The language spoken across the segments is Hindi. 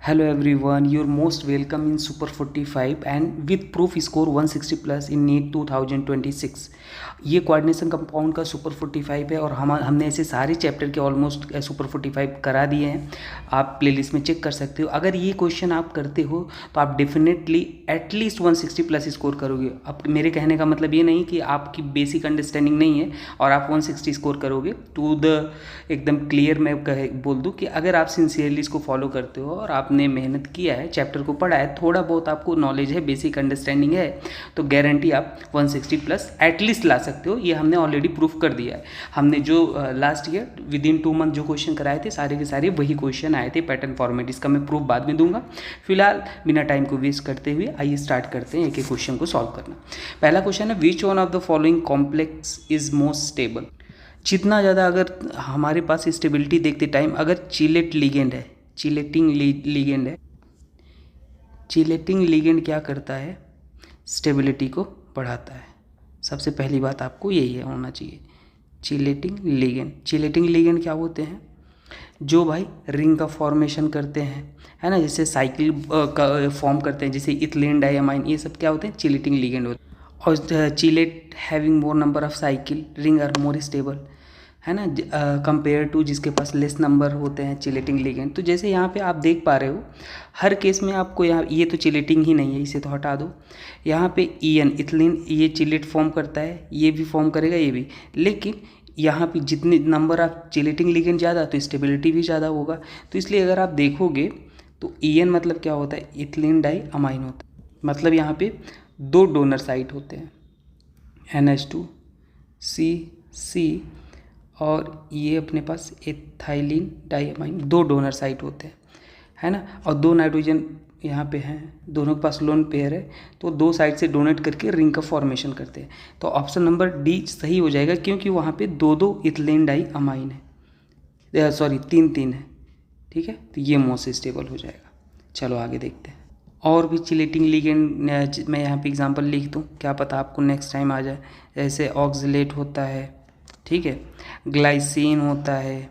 Hello everyone, you're most welcome in Super 45 and with proof score 160 plus in NEET 2026। ये कोऑर्डिनेशन कंपाउंड का सुपर 45 है और हमने ऐसे सारे चैप्टर के ऑलमोस्ट सुपर 45 करा दिए हैं। आप प्लेलिस्ट में चेक कर सकते हो। अगर ये क्वेश्चन आप करते हो तो आप डेफिनेटली एटलीस्ट 160 प्लस स्कोर करोगे। अब मेरे कहने का मतलब ये नहीं कि आपकी बेसिक अंडरस्टैंडिंग नहीं है और आप 160 स्कोर करोगे। टू द एकदम क्लियर मैं बोल दूँ कि अगर आप सिंसियरली इसको फॉलो करते हो और आपने मेहनत किया है, चैप्टर को पढ़ा है, थोड़ा बहुत आपको नॉलेज है, बेसिक अंडरस्टैंडिंग है, तो गारंटी आप 160 प्लस एटलीस्ट ला सकते हो। ये हमने ऑलरेडी प्रूफ कर दिया है। हमने जो लास्ट ईयर विदिन 2 मंथ जो क्वेश्चन कराए थे सारे के सारे वही क्वेश्चन आए थे पैटर्न फॉर्मेट। इसका मैं प्रूफ बाद में दूंगा। फिलहाल बिना टाइम को वेस्ट करते हुए आइए स्टार्ट करते हैं एक एक क्वेश्चन को सॉल्व करना। पहला क्वेश्चन है which one of the following complex is most stable. जितना ज़्यादा अगर हमारे पास स्टेबिलिटी देखते टाइम अगर चिलेटिंग लिगेंड है, चिलेटिंग लिगेंड क्या करता है, स्टेबिलिटी को बढ़ाता है। सबसे पहली बात आपको यही है होना चाहिए। चिलेटिंग लिगेंड क्या होते हैं, जो भाई रिंग का फॉर्मेशन करते हैं, है ना, जैसे साइकिल का फॉर्म करते हैं, जैसे इथिलीन डायमाइन, ये सब क्या होते हैं, चिलेटिंग लिगेंड होते हैं। और chelate having more number of cycle ring are more stable, है ना, कंपेयर टू जिसके पास लेस नंबर होते हैं चिलेटिंग लिगेंड। तो जैसे यहाँ पे आप देख पा रहे हो हर केस में आपको यहाँ ये तो चिलेटिंग ही नहीं है, इसे तो हटा दो। यहाँ पे इथिलीन ये चिलेट फॉर्म करता है, ये भी फॉर्म करेगा, ये भी, लेकिन यहाँ पे जितने नंबर ऑफ चिलेटिंग लिगेंड ज़्यादा तो स्टेबिलिटी भी ज़्यादा होगा। तो इसलिए अगर आप देखोगे तो मतलब क्या होता है, इथिलीन डाई अमाइन होता है। मतलब यहाँ पे 2 डोनर साइट होते हैं, NH2CC, और ये अपने पास एथाइलिन डाइअमाइन, 2 डोनर साइट होते हैं, है ना, और 2 नाइट्रोजन यहाँ पे हैं, दोनों के पास लोन पेयर है, तो 2 साइड से डोनेट करके रिंग का फॉर्मेशन करते हैं। तो ऑप्शन नंबर डी सही हो जाएगा, क्योंकि वहाँ पे 2-2 इथिलीन डाइअमाइन है, सॉरी 3-3 है, ठीक है। तो ये मोस्ट स्टेबल हो जाएगा। चलो आगे देखते हैं। और भी चिलेटिंग लिगेंड मैं यहाँ पे एग्जांपल लिख दूँ, क्या पता आपको नेक्स्ट टाइम आ जाए। जैसे ऑक्सलेट होता है, ठीक है, ग्लाइसिन होता है,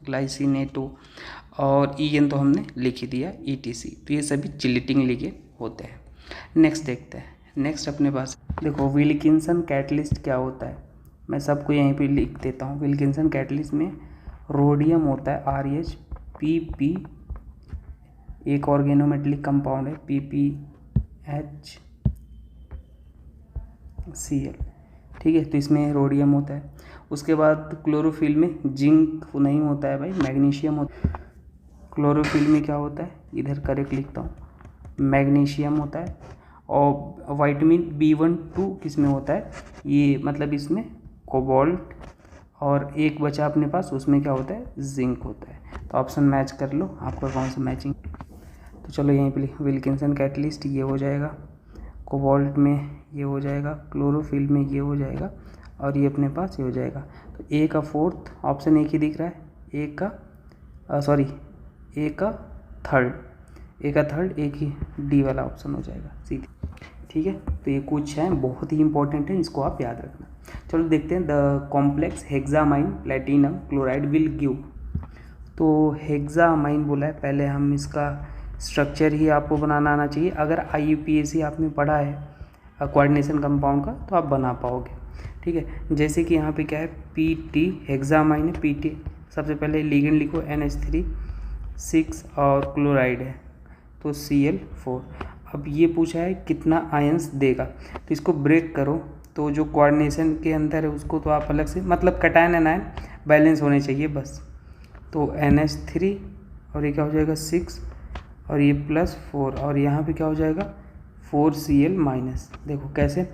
ग्लाइसिनेटो, और EN तो हमने लिख ही दिया, ETC। तो ये सभी चिलेटिंग लिगेंड होते हैं। नेक्स्ट देखते हैं। नेक्स्ट अपने पास देखो विल्किंसन कैटलिस्ट क्या होता है, मैं सबको यहीं पे लिख देता हूँ। विल्किंसन कैटलिस्ट में रोडियम होता है, RHPP, एक ऑर्गेनोमेटेलिक कंपाउंड है, PPHCl, ठीक है। तो इसमें रोडियम होता है। उसके बाद क्लोरोफिल में जिंक नहीं होता है भाई, मैग्नीशियम होता है। क्लोरोफिल में क्या होता है, इधर करेक्ट लिखता हूँ, मैग्नीशियम होता है। और विटामिन B1-2 किस में होता है, ये मतलब इसमें कोबाल्ट, और एक बचा अपने पास, उसमें क्या होता है, जिंक होता है। तो ऑप्शन मैच कर लो, आपका कौन सा मैचिंग। तो चलो यहीं पे विल्किंसन कैटलिस्ट ये हो जाएगा, कोबाल्ट में ये हो जाएगा, क्लोरोफिल में ये हो जाएगा, और ये अपने पास ये हो जाएगा। तो ए का फोर्थ ऑप्शन एक ही दिख रहा है, ए का थर्ड, एक ही डी वाला ऑप्शन हो जाएगा सीधे, ठीक है। तो ये कुछ है बहुत ही इंपॉर्टेंट है, इसको आप याद रखना। चलो देखते हैं, the complex hexammine platinum chloride will give. तो हेक्सामाइन बोला है, पहले हम इसका स्ट्रक्चर ही आपको बनाना आना चाहिए। अगर IUPAC आपने पढ़ा है कोऑर्डिनेशन कंपाउंड का तो आप बना पाओगे, ठीक है। जैसे कि यहाँ पे क्या है, PT हेक्सामाइन है, PT सबसे पहले लिगेंड लिखो, NH3 6 और क्लोराइड है तो Cl4। अब ये पूछा है कितना आयंस देगा, तो इसको ब्रेक करो, तो जो कोऑर्डिनेशन के अंदर है उसको तो आप अलग से, मतलब कैटायन एनायन बैलेंस होने चाहिए बस। तो NH3 और ये क्या हो जाएगा 6 और ये +4, और यहाँ पे क्या हो जाएगा 4Cl-। देखो कैसे,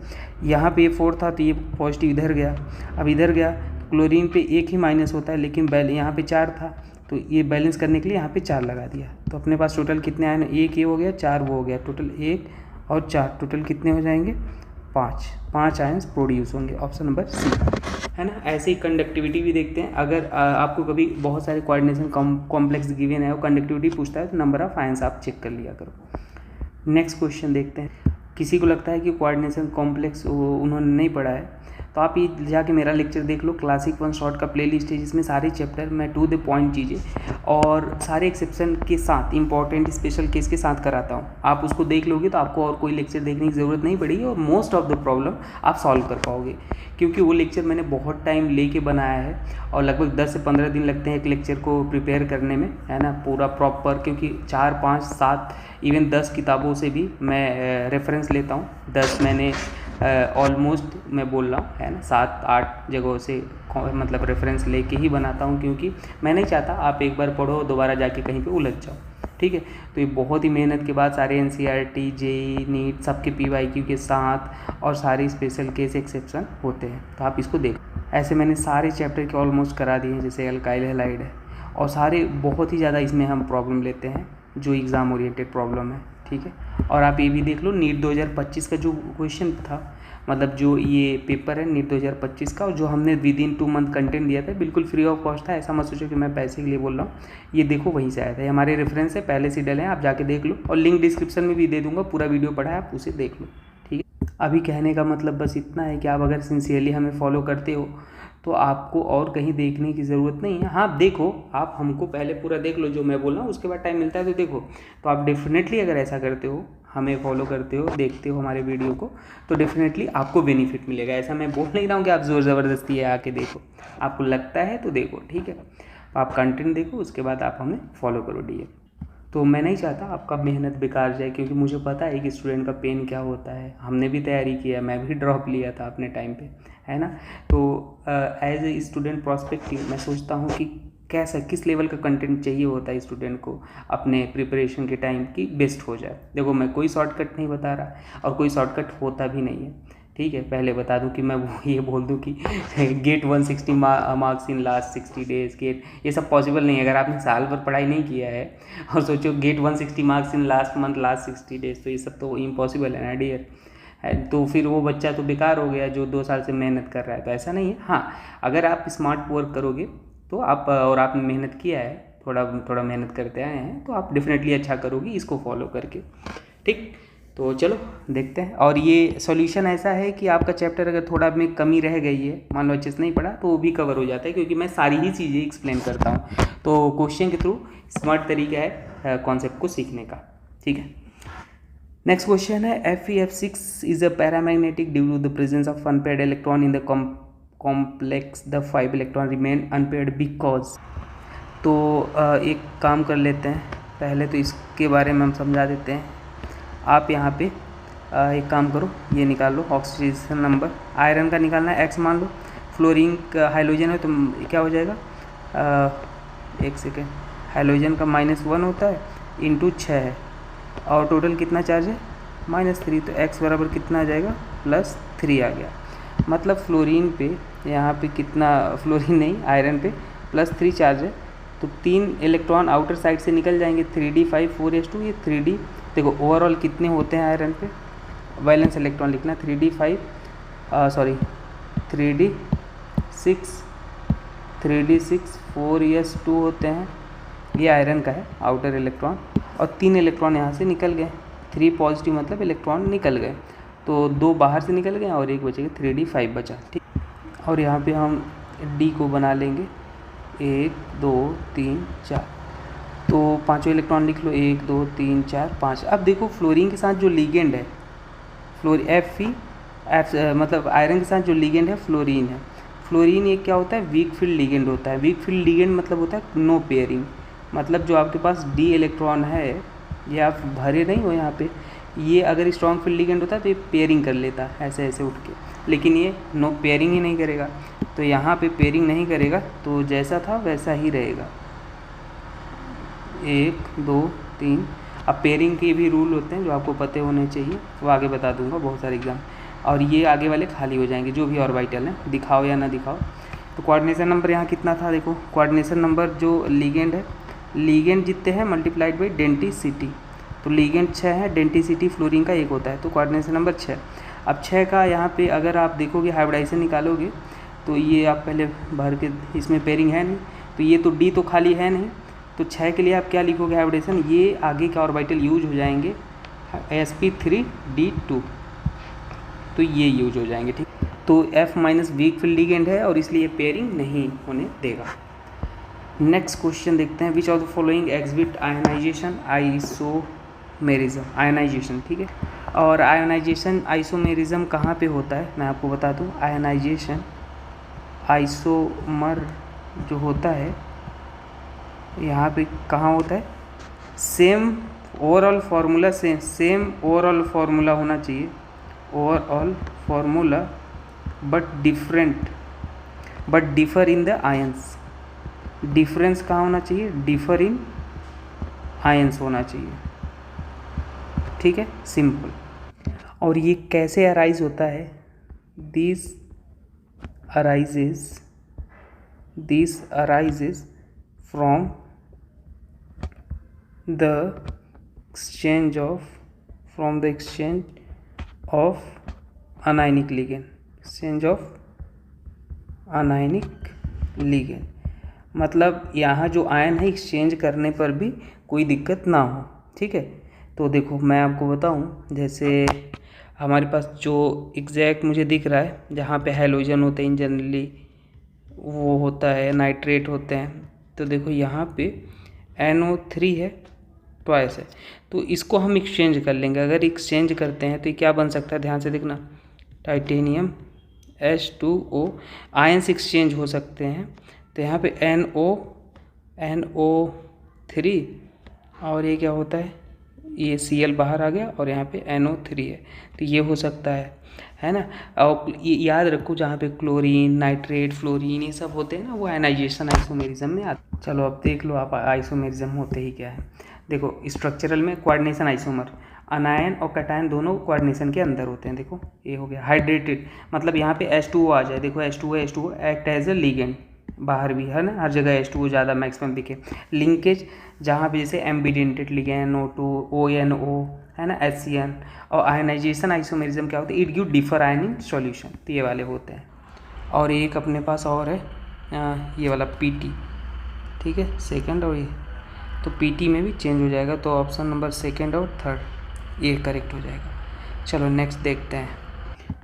यहाँ पे ये 4 था तो ये पॉजिटिव इधर गया, अब इधर गया तो क्लोरीन पे 1 ही माइनस होता है, लेकिन यहाँ पे 4 था तो ये बैलेंस करने के लिए यहाँ पे 4 लगा दिया। तो अपने पास टोटल कितने आए ना, 1 ये हो गया, 4 वो हो गया, टोटल 1 और 4 टोटल कितने हो जाएंगे, 5 आयंस प्रोड्यूस होंगे। ऑप्शन नंबर सी, है ना। ऐसे ही कंडक्टिविटी भी देखते हैं। अगर आपको कभी बहुत सारे कोऑर्डिनेशन कॉम्प्लेक्स गिवन है और कंडक्टिविटी पूछता है तो नंबर ऑफ आयंस आप चेक कर लिया करो। नेक्स्ट क्वेश्चन देखते हैं। किसी को लगता है कि कोऑर्डिनेशन कॉम्प्लेक्स उन्होंने नहीं पढ़ा है, तो आप ये जाके मेरा लेक्चर देख लो, क्लासिक 1 शॉर्ट का प्लेलिस्ट है जिसमें सारे चैप्टर मैं टू द पॉइंट चीज़ें और सारे एक्सेप्शन के साथ इंपॉर्टेंट स्पेशल केस के साथ कराता हूँ। आप उसको देख लोगे तो आपको और कोई लेक्चर देखने की ज़रूरत नहीं पड़ेगी और मोस्ट ऑफ द प्रॉब्लम आप सॉल्व कर पाओगे, क्योंकि वो लेक्चर मैंने बहुत टाइम लेके बनाया है और लगभग 10 से 15 दिन लगते हैं एक लेक्चर को प्रिपेयर करने में, है ना, पूरा प्रॉपर, क्योंकि 4, 5, 7 इवन 10 किताबों से भी मैं रेफरेंस लेता हूँ। 10 मैंने ऑलमोस्ट मैं बोल रहा हूँ, है ना, 7-8 जगहों से मतलब रेफरेंस लेके ही बनाता हूँ, क्योंकि मैं नहीं चाहता आप एक बार पढ़ो दोबारा जाके कहीं पे उलझ जाओ, ठीक है। तो ये बहुत ही मेहनत के बाद सारे NCERT, JEE, नीट सबके PYQ के साथ और सारे स्पेशल केस एक्सेप्शन होते हैं, तो आप इसको देखो। ऐसे मैंने सारे चैप्टर के ऑलमोस्ट करा दिए हैं, जैसे अल्काइल हैलाइड है, और सारे बहुत ही ज़्यादा इसमें हम प्रॉब्लम लेते हैं जो एग्ज़ाम ओरिएंटेड प्रॉब्लम है, ठीक है। और आप ये भी देख लो, नीट 2025 का जो क्वेश्चन था, मतलब जो ये पेपर है नीट 2025 का, और जो हमने विदिन 2 मंथ कंटेंट दिया था, बिल्कुल फ्री ऑफ कॉस्ट था, ऐसा मत सोचो कि मैं पैसे के लिए बोल रहा हूँ। ये देखो वहीं से आया था, ये हमारे रेफरेंस है, पहले से डले हैं, आप जाके देख लो, और लिंक डिस्क्रिप्शन में भी दे दूँगा, पूरा वीडियो पढ़ा है, आप उसे देख लो, ठीक है। अभी कहने का मतलब बस इतना है कि आप अगर सिंसियरली हमें फॉलो करते हो तो आपको और कहीं देखने की ज़रूरत नहीं है। हाँ देखो, आप हमको पहले पूरा देख लो जो मैं बोल रहा हूँ, उसके बाद टाइम मिलता है तो देखो। तो आप डेफिनेटली अगर ऐसा करते हो, हमें फॉलो करते हो, देखते हो हमारे वीडियो को, तो डेफिनेटली आपको बेनिफिट मिलेगा। ऐसा मैं बोल नहीं रहा हूँ कि आप ज़ोर ज़बरदस्ती है आके देखो, आपको लगता है तो देखो, ठीक है। तो आप कंटेंट देखो, उसके बाद आप हमें फॉलो करो DM। तो मैं नहीं चाहता आपका मेहनत बेकार जाए, क्योंकि मुझे पता है कि स्टूडेंट का पेन क्या होता है। हमने भी तैयारी किया, मैं भी ड्रॉप लिया था अपने टाइम पे, है ना। तो एज ए स्टूडेंट प्रोस्पेक्टिव मैं सोचता हूँ कि कैसा किस लेवल का कंटेंट चाहिए होता है स्टूडेंट को अपने प्रिपरेशन के टाइम की बेस्ट हो जाए। देखो मैं कोई शॉर्टकट नहीं बता रहा और कोई शॉर्टकट होता भी नहीं है, ठीक है। पहले बता दूं कि मैं ये बोल दूं कि GATE 160 marks in last 60 days, GATE, ये सब पॉसिबल नहीं है। अगर आपने साल भर पढ़ाई नहीं किया है और सोचो GATE 160 marks in last month, last 60 days, तो ये सब तो इम्पॉसिबल है ना डियर, है। तो फिर वो बच्चा तो बेकार हो गया जो 2 साल से मेहनत कर रहा है। तो ऐसा नहीं है। हाँ, अगर आप स्मार्ट वर्क करोगे तो आप, और आपने मेहनत किया है, थोड़ा थोड़ा मेहनत करते आए हैं, तो आप डेफिनेटली अच्छा करोगे इसको फॉलो करके, ठीक। तो चलो देखते हैं। और ये सॉल्यूशन ऐसा है कि आपका चैप्टर अगर थोड़ा में कमी रह गई है, मान लो अच्छे से नहीं पढ़ा, तो वो भी कवर हो जाता है, क्योंकि मैं सारी ही चीज़ें एक्सप्लेन करता हूँ। तो क्वेश्चन के थ्रू स्मार्ट तरीका है कॉन्सेप्ट को सीखने का, ठीक है। नेक्स्ट क्वेश्चन है FeF6 is a paramagnetic due to the presence of unpaired electron in the complex, the 5 electron remain unpaired because. तो एक काम कर लेते हैं, पहले तो इसके बारे में हम समझा देते हैं। आप यहाँ पे एक काम करो, ये निकाल लो ऑक्सीडेशन नंबर, आयरन का निकालना है X मान लो, फ्लोरीन का हाइड्रोजन है तो क्या हो जाएगा, एक सेकेंड, हाइड्रोजन का -1 होता है इंटू 6 है, और टोटल कितना चार्ज है -3, तो X बराबर कितना आ जाएगा +3 आ गया। मतलब फ्लोरीन पे यहाँ पे कितना, फ्लोरीन नहीं आयरन पे +3 चार्ज है, तो 3 इलेक्ट्रॉन आउटर साइड से निकल जाएंगे, 3d5 4s2, ये 3d। देखो ओवरऑल कितने होते हैं आयरन पे, वैलेंस इलेक्ट्रॉन लिखना 3d6 4s2 होते हैं, ये आयरन का है आउटर इलेक्ट्रॉन, और 3 इलेक्ट्रॉन यहाँ से निकल गए, 3 पॉजिटिव मतलब इलेक्ट्रॉन निकल गए, तो 2 बाहर से निकल गए और एक बचेगा, 3d5 बचा, ठीक। और यहाँ पे हम D को बना लेंगे 1 2 3 4, तो 5 इलेक्ट्रॉन लिख लो, 1 2 3 4 5। अब देखो फ्लोरीन के साथ जो लिगेंड है, मतलब आयरन के साथ जो लिगेंड है फ्लोरीन है। फ्लोरीन ये क्या होता है, वीक फील्ड लिगेंड होता है। वीक फील्ड लिगेंड मतलब होता है नो पेयरिंग, मतलब जो आपके पास D इलेक्ट्रॉन है, ये आप भरे नहीं हो यहाँ पे, ये अगर स्ट्रॉन्ग फील्ड लिगेंड होता है तो ये पेयरिंग कर लेता है ऐसे ऐसे उठ के, लेकिन ये नो पेयरिंग ही नहीं करेगा। तो यहाँ पे पेयरिंग नहीं करेगा, तो जैसा था वैसा ही रहेगा, 1 2 3। अब पेयरिंग के भी रूल होते हैं जो आपको पते होने चाहिए, वो आगे बता दूंगा बहुत सारे एग्जाम। और ये आगे वाले खाली हो जाएंगे जो भी ऑर्बिटल हैं, दिखाओ या ना दिखाओ। तो कोऑर्डिनेशन नंबर यहाँ कितना था, देखो कोऑर्डिनेशन नंबर जो लिगेंड है, लिगेंड जितने हैं मल्टीप्लाइड बाई डेंटिसिटी, तो लिगेंड 6 है, डेंटिसिटी फ्लोरीन का 1 होता है, तो कोऑर्डिनेशन नंबर 6। अब 6 का यहाँ पे अगर आप देखोगे हाइब्रिडाइजेशन निकालोगे, तो ये आप पहले भर के, इसमें पेयरिंग है नहीं, तो ये तो D तो खाली है नहीं, तो 6 के लिए आप क्या लिखोगे हाइब्रिडेशन, ये आगे के ऑर्बिटल यूज हो जाएंगे sp3d2, तो ये यूज हो जाएंगे, ठीक। तो F minus weak field ligand है और इसलिए पेयरिंग नहीं होने देगा। नेक्स्ट क्वेश्चन देखते हैं, which of the following exhibit ionization isomerism, ionization, ठीक है। और आयोनाइजेशन आइसोमेरिज्म कहाँ पे होता है मैं आपको बता दूँ। आयोनाइजेशन आइसोमर जो होता है यहाँ पे कहाँ होता है, same overall formula, same overall formula होना चाहिए, overall formula but differ in the ions. Difference कहाँ होना चाहिए, डिफर इन आयंस होना चाहिए, ठीक है, सिंपल। और ये कैसे अराइज होता है, this arises from the exchange of anionic ligand, मतलब यहाँ जो आयन है एक्सचेंज करने पर भी कोई दिक्कत ना हो, ठीक है। तो देखो मैं आपको बताऊँ, जैसे हमारे पास जो एग्जैक्ट मुझे दिख रहा है जहाँ पे हैलोजन होते हैं जनरली वो होता है, नाइट्रेट होते हैं, तो देखो यहाँ पे NO3 है, ट्वाइस है, तो इसको हम एक्सचेंज कर लेंगे। अगर एक्सचेंज करते हैं तो ये क्या बन सकता है, ध्यान से देखना, टाइटेनियम H2O, आयंस एक्सचेंज हो सकते हैं। तो यहाँ पे NO3 और ये क्या होता है, ये Cl बाहर आ गया और यहाँ पे NO3 है, तो ये हो सकता है ना। और ये याद रखो जहाँ पे क्लोरीन, नाइट्रेट, फ्लोरीन ये सब होते हैं ना, वो आयनाइजेशन आइसोमेरिज्म में आते। चलो अब देख लो आप आइसोमेरिज्म होते ही क्या है। देखो स्ट्रक्चरल में कोऑर्डिनेशन आइसोमर, अनायन और कैटायन दोनों कोऑर्डिनेशन के अंदर होते हैं। देखो ये हो गया हाइड्रेटेड, मतलब यहाँ पे H2O आ जाए, देखो H2O एक्ट एज ए लिगेंड, बाहर भी है ना, हर जगह H2O ज़्यादा मैक्सिमम दिखे। लिंकेज जहाँ पे जैसे एम्बिडेंटेड लिगेंड O2, ONO है ना, HCN। और आयनाइजेशन आइसोमेरिज्म क्या होता है, it give differ ion in solution, तो ये वाले होते हैं। और एक अपने पास और है ये वाला PT, ठीक है, सेकंड, और ये तो PT में भी चेंज हो जाएगा, तो ऑप्शन नंबर सेकंड और थर्ड ये करेक्ट हो जाएगा। चलो नेक्स्ट देखते हैं।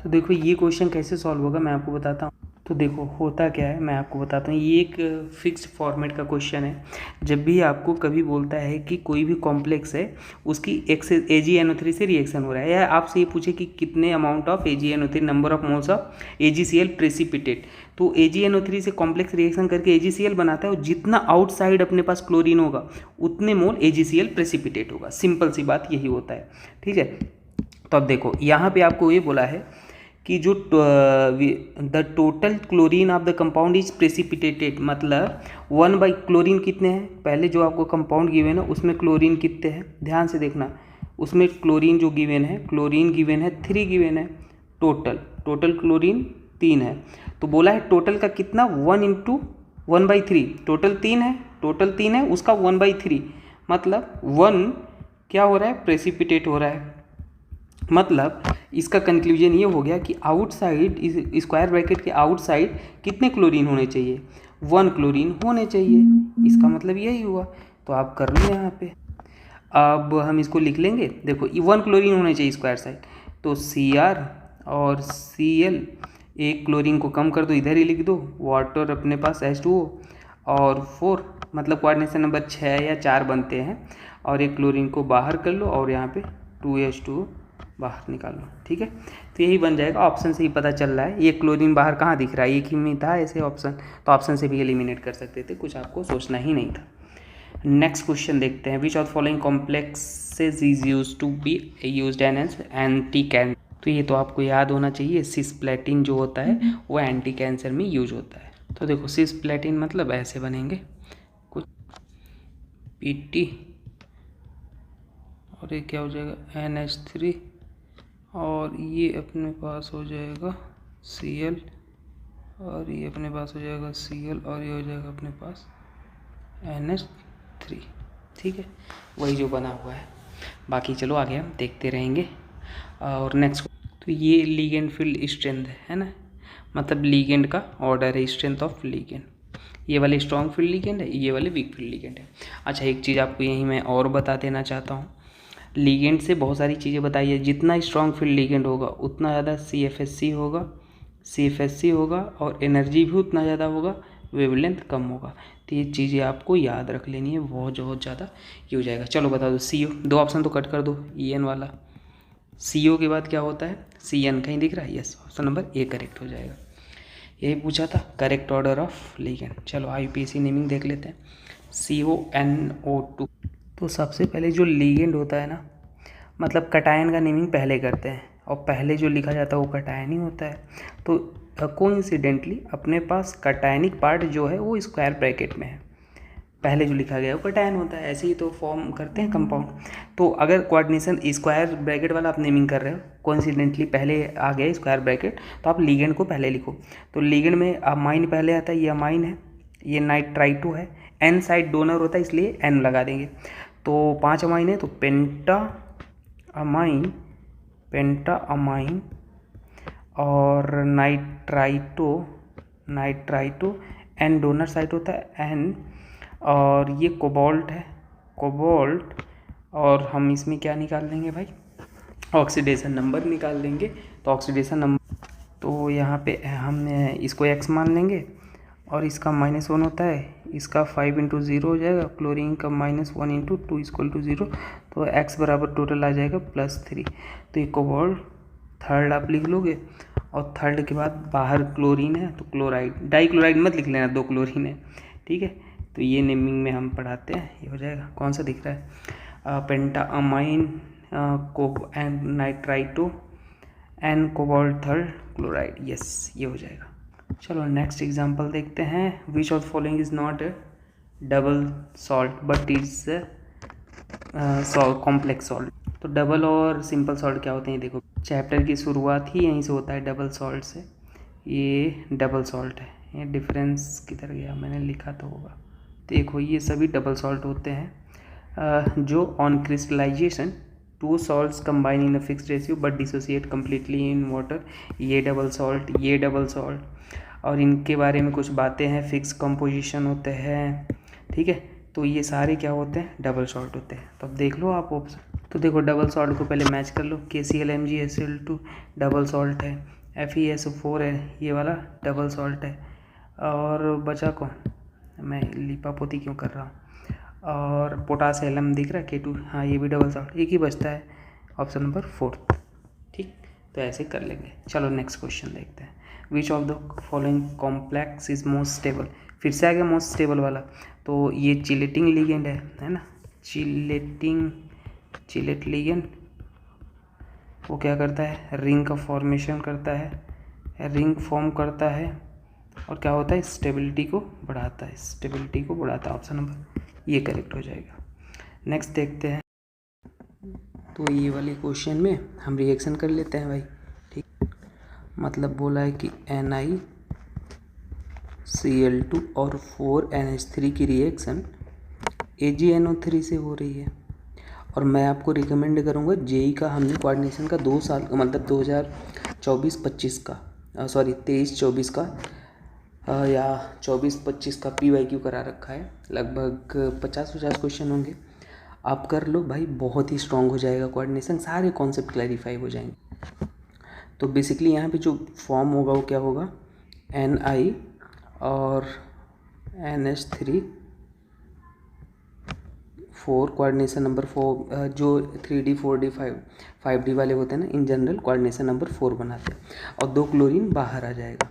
तो देखो ये क्वेश्चन कैसे सॉल्व होगा मैं आपको बताता हूँ। तो देखो होता क्या है मैं आपको बताता हूँ, ये एक फिक्स फॉर्मेट का क्वेश्चन है। जब भी आपको कभी बोलता है कि कोई भी कॉम्प्लेक्स है उसकी AgNO3 से रिएक्शन हो रहा है, या आपसे ये पूछे कि कितने amount of AgNO3, number of moles of AgCl precipitate, तो AgNO3 से कॉम्प्लेक्स रिएक्शन करके AgCl बनाता है, और जितना आउटसाइड अपने पास क्लोरीन होगा उतने मोल AgCl प्रेसिपिटेट होगा। सिंपल सी बात यही होता है, ठीक है। तो अब देखो यहाँ पे आपको ये बोला है कि जो the total chlorine of the compound is precipitated, मतलब 1 क्लोरीन कितने हैं, पहले जो आपको कंपाउंड गिवन है उसमें क्लोरीन कितने हैं, ध्यान से देखना, उसमें क्लोरीन जो गिवन है, क्लोरीन गिवन है 3 गिवन है, टोटल क्लोरीन 3 है। तो बोला है टोटल का कितना, 1 × 1/3, टोटल 3 है उसका 1/3, मतलब 1 क्या हो रहा है, प्रेसिपिटेट हो रहा है। मतलब इसका कंक्लूजन ये हो गया कि आउटसाइड, इस स्क्वायर ब्रैकेट के आउटसाइड कितने क्लोरीन होने चाहिए, 1 क्लोरीन होने चाहिए, इसका मतलब यही हुआ। तो आप कर लो यहाँ पे, अब हम इसको लिख लेंगे। देखो 1 क्लोरीन होने चाहिए स्क्वायर साइड, तो Cr और Cl, एक क्लोरीन को कम कर दो, इधर ही लिख दो, वाटर अपने पास H2O और 4, मतलब कोऑर्डिनेशन नंबर 6 या 4 बनते हैं, और एक क्लोरीन को बाहर कर लो और यहाँ पे 2H2O बाहर निकाल लो, ठीक है। तो यही बन जाएगा, ऑप्शन से ही पता चल रहा है। ये क्लोरीन बाहर कहाँ दिख रहा है, एक ही में था ऐसे ऑप्शन, तो ऑप्शन से भी एलिमिनेट कर सकते थे, कुछ आपको सोचना ही नहीं था। नेक्स्ट क्वेश्चन देखते हैं, which of following complexes is used to be used as anti cancer. तो ये तो आपको याद होना चाहिए, सिस्प्लेटिन जो होता है वो एंटी कैंसर में यूज होता है। तो देखो सिस्प्लेटिन मतलब ऐसे बनेंगे कुछ, PT और ये क्या हो जाएगा NH3, और ये अपने पास हो जाएगा Cl, और ये अपने पास हो जाएगा Cl, और ये हो जाएगा अपने पास NH3, ठीक है, वही जो बना हुआ है। बाकी चलो आगे हम देखते रहेंगे। और नेक्स्ट, तो ये लिगेंड फील्ड स्ट्रेंथ है ना, मतलब लिगेंड का ऑर्डर है, स्ट्रेंथ ऑफ लिगेंड। ये वाले स्ट्रॉन्ग फील्ड लिगेंड है, ये वाले वीक फील्ड लिगेंड है। अच्छा एक चीज़ आपको यहीं मैं और बता देना चाहता हूँ, लिगेंड से बहुत सारी चीज़ें बताई है, जितना स्ट्रॉन्ग फील्ड लिगेंड होगा उतना ज़्यादा CFSC होगा, CFSC होगा और एनर्जी भी उतना ज़्यादा होगा, वेवलेंथ कम होगा। तो ये चीज़ें आपको याद रख लेनी है, बहुत ज़्यादा ये हो जाएगा। चलो बता दो CO, 2 ऑप्शन तो कट कर दो, EN वाला। CO के बाद क्या होता है, CN कहीं दिख रहा है? Yes, option number A correct हो जाएगा। यही पूछा था, करेक्ट ऑर्डर ऑफ लिगेंड। चलो IUPAC नेमिंग देख लेते हैं। CONO2। तो सबसे पहले जो लिगेंड होता है ना, मतलब कटायन का नेमिंग पहले करते हैं और पहले जो लिखा जाता है वो कटायन ही होता है। तो कोइंसिडेंटली अपने पास कटायनिक पार्ट जो है वो स्क्वायर ब्रैकेट में है, पहले जो लिखा गया है वो कटायन होता है। ऐसे ही तो फॉर्म करते हैं कंपाउंड। तो अगर कोऑर्डिनेशन स्क्वायर ब्रैकेट वाला आप नेमिंग कर रहे हो, कोइंसिडेंटली पहले आ गया स्क्वायर ब्रैकेट, तो आप लिगेंड को पहले लिखो। तो लिगेंड में अमाइन पहले आता है, ये अमाइन है, ये नाइट्राइटो है, N साइड डोनर होता है इसलिए N लगा देंगे। तो 5 अमाइन है तो पेंटा अमाइन और नाइट्राइटो N डोनर साइड होता है N, और ये कोबाल्ट है, कोबाल्ट, और हम इसमें क्या निकाल लेंगे भाई, ऑक्सीडेशन नंबर निकाल लेंगे। तो ऑक्सीडेशन नंबर, तो यहाँ पे हम इसको X मान लेंगे और इसका -1 होता है, इसका 5 × 0 हो जाएगा, क्लोरीन का -1 × 2 = 0, तो X बराबर टोटल आ जाएगा +3। तो ये कोबाल्ट थर्ड आप लिख लोगे, और थर्ड के बाद बाहर क्लोरीन है तो क्लोराइड, डाइक्लोराइड मत लिख लेना, 2 क्लोरीन है, ठीक है। तो ये नेमिंग में हम पढ़ाते हैं, ये हो जाएगा। कौन सा दिख रहा है, पेंटा अमाइन को and nitrito and cobalt third chloride, yes ये हो जाएगा। चलो नेक्स्ट एग्जांपल देखते हैं। Which of the following is not A double salt but is complex salt. तो डबल और सिंपल सॉल्ट क्या होते हैं, देखो चैप्टर की शुरुआत ही यहीं से होता है, डबल सॉल्ट से। ये डबल सॉल्ट है, ये डिफरेंस किधर गया, मैंने लिखा तो होगा, देखो ये सभी डबल सॉल्ट होते हैं जो on crystallization 2 salts combine in a fixed ratio but dissociate completely in water, ये डबल सॉल्ट, ये डबल सॉल्ट, और इनके बारे में कुछ बातें हैं, फिक्स कंपोजिशन होते हैं, ठीक है। तो ये सारे क्या होते हैं, डबल सॉल्ट होते हैं। तो अब देख लो आप ऑप्शन, तो देखो डबल सॉल्ट को पहले मैच कर लो, KCl MgScl2 डबल सॉल्ट है, FeSO4 है, ये वाला डबल सॉल्ट है, और बचा कौन, मैं लिपापोती क्यों कर रहा हूँ, और पोटास Lm दिख रहा है K2, हाँ ये भी डबल सॉल्ट, एक ही बचता है, ऑप्शन नंबर 4, ठीक। तो ऐसे कर लेंगे। चलो नेक्स्ट क्वेश्चन देखते हैं। Which of the following complex is most stable, फिर से आ गया मोस्ट स्टेबल वाला। तो ये चिलेटिंग लिगेंड है ना, चिलेट लिगेंड, वो क्या करता है, रिंग का फॉर्मेशन करता है, रिंग फॉर्म करता है, और क्या होता है, स्टेबिलिटी को बढ़ाता है, ऑप्शन नंबर ये करेक्ट हो जाएगा। नेक्स्ट देखते हैं। तो ये वाले क्वेश्चन में हम रिएक्शन कर लेते हैं भाई, ठीक। मतलब बोला है कि NiCl2 और 4NH3 की रिएक्शन AgNO3 से हो रही है, और मैं आपको रिकमेंड करूँगा JEE का, हमने कोऑर्डिनेशन का 2 साल का, मतलब 2024-25 का, सॉरी 23-24 का या 24-25 का PYQ करा रखा है, लगभग 50-50 क्वेश्चन होंगे। आप कर लो भाई, बहुत ही स्ट्रांग हो जाएगा कोऑर्डिनेशन, सारे कॉन्सेप्ट क्लैरिफाई हो जाएंगे। तो बेसिकली यहाँ पे जो फॉर्म होगा वो क्या होगा, Ni और NH3 4, कोऑर्डिनेशन नंबर 4, जो 3D 4D 5D वाले होते हैं ना, इन जनरल कोऑर्डिनेशन नंबर 4 बनाते हैं, और 2 क्लोरीन बाहर आ जाएगा।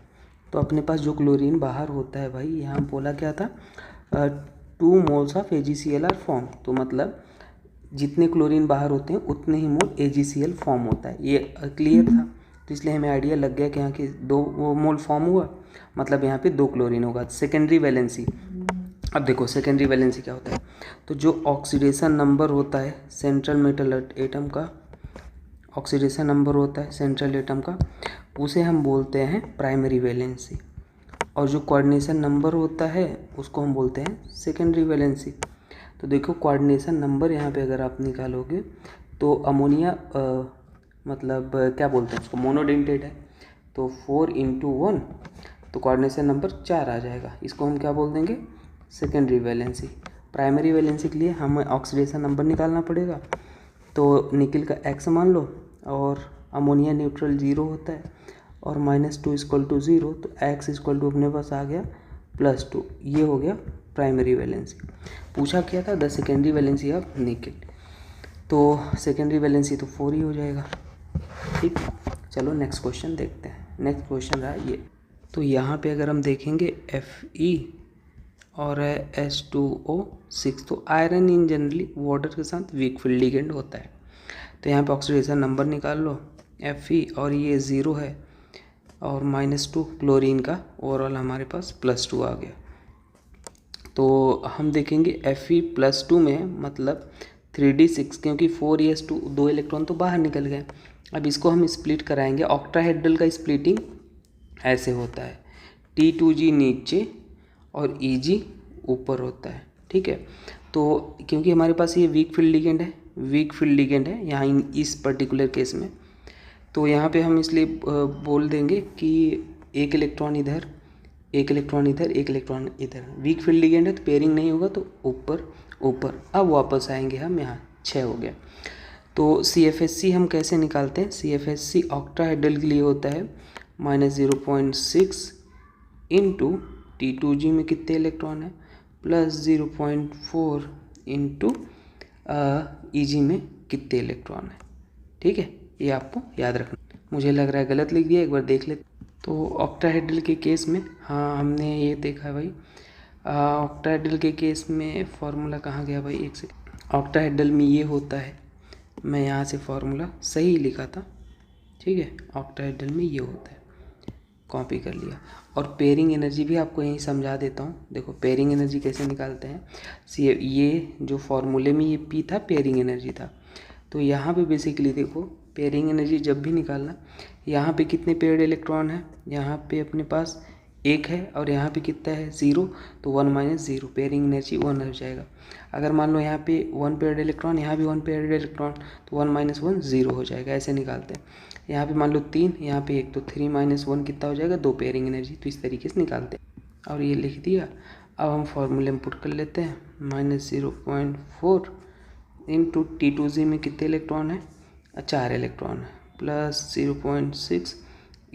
तो अपने पास जो क्लोरीन बाहर होता है भाई, यहाँ बोला क्या था, 2 moles of AgCl are form, तो मतलब जितने क्लोरीन बाहर होते हैं उतने ही मोल AgCl फॉर्म होता है, ये क्लियर था। तो इसलिए हमें आइडिया लग गया कि यहाँ के 2 मोल फॉर्म हुआ, मतलब यहाँ पे 2 क्लोरीन होगा। सेकेंडरी वैलेंसी, अब देखो सेकेंडरी वैलेंसी क्या होता है, तो जो ऑक्सीडेशन नंबर होता है सेंट्रल मेटल एटम का, ऑक्सीडेशन नंबर होता है सेंट्रल एटम का, उसे हम बोलते हैं प्राइमरी वैलेंसी, और जो कोऑर्डिनेशन नंबर होता है उसको हम बोलते हैं सेकेंडरी वैलेंसी। तो देखो कोऑर्डिनेशन नंबर यहाँ पे अगर आप निकालोगे तो अमोनिया मतलब क्या बोलते हैं उसको, मोनोडेंटेड है, तो 4 × 1, तो कोऑर्डिनेशन नंबर 4 आ जाएगा, इसको हम क्या बोल देंगे, सेकेंडरी वैलेंसी। प्राइमरी वैलेंसी के लिए हमें ऑक्सीडेशन नंबर निकालना पड़ेगा, तो निकल का X मान लो, और अमोनिया न्यूट्रल 0 होता है, और -2 इक्वल टू 0, तो x इक्वल टू अपने पास आ गया +2। ये हो गया प्राइमरी वैलेंसी। पूछा क्या था, द सेकेंडरी वैलेंसी ऑफ निकल, तो सेकेंडरी वैलेंसी तो 4 ही हो जाएगा। ठीक, चलो नेक्स्ट क्वेश्चन देखते हैं। नेक्स्ट क्वेश्चन रहा ये, तो यहाँ पे अगर हम देखेंगे Fe और H2O6, तो आयरन इन जनरली वाटर के साथ वीक फील्ड लिगेंड होता है। तो यहाँ पे ऑक्सीडेशन नंबर निकाल लो, Fe और ये 0 है और -2 क्लोरीन का ओवरऑल हमारे पास +2 आ गया। तो हम देखेंगे Fe +2 में मतलब 3d6, क्योंकि 4s2 2 इलेक्ट्रॉन तो बाहर निकल गए। अब इसको हम स्प्लिट कराएंगे। ऑक्टाहेड्रल का स्प्लिटिंग ऐसे होता है, T2G नीचे और Eg ऊपर होता है। ठीक है, तो क्योंकि हमारे पास ये वीक फील्ड लिगेंड है यहाँ इस पर्टिकुलर केस में, तो यहाँ पे हम इसलिए बोल देंगे कि एक इलेक्ट्रॉन इधर, एक इलेक्ट्रॉन इधर, एक इलेक्ट्रॉन इधर। वीक फील्ड लिगेंड है तो पेयरिंग नहीं होगा, तो ऊपर ऊपर। अब वापस आएंगे हम यहाँ, 6 हो गया। तो CFSC हम कैसे निकालते हैं, CFSC ऑक्टाहेड्रल के लिए होता है -0.6 इंटू T2G में कितने इलेक्ट्रॉन है +0.4 इंटू Eg में कितने इलेक्ट्रॉन है। ठीक है, ये आपको याद रखना। मुझे लग रहा है गलत लिख दिया, एक बार देख लेते। तो ऑक्टाहेड्रल के केस में, हाँ हमने ये देखा भाई, ऑक्टाहेड्रल के केस में फॉर्मूला कहाँ गया भाई, एक सेकंड। ऑक्टाहेड्रल में ये होता है, मैं यहाँ से फॉर्मूला सही लिखा था। ठीक है, ऑक्टाहेड्रल में ये होता है, कॉपी कर लिया। और पेयरिंग एनर्जी भी आपको यहीं समझा देता हूँ। देखो पेयरिंग एनर्जी कैसे निकालते हैं, ये जो फॉर्मूले में ये P था पेयरिंग एनर्जी था, तो यहाँ पे बेसिकली देखो पेयरिंग एनर्जी जब भी निकालना, यहाँ पे कितने पेयर्ड इलेक्ट्रॉन है, यहाँ पे अपने पास 1 है और यहाँ पे कितना है 0, तो 1 - 0, पेयरिंग एनर्जी 1 हो जाएगा। अगर मान लो यहाँ पे 1 पेयर्ड इलेक्ट्रॉन, यहाँ भी 1 पेयर्ड इलेक्ट्रॉन, तो 1 - 1 0 हो जाएगा। ऐसे निकालते हैं। यहाँ पे मान लो 3, यहाँ पे 1, तो 3 - 1 कितना हो जाएगा, 2 पेयरिंग एनर्जी। तो इस तरीके से निकालते हैं और ये लिख दिया। अब हम फॉर्मूले में पुट कर लेते हैं, -0.4 इंटू T2G में कितने इलेक्ट्रॉन है, 4 इलेक्ट्रॉन है, +0.6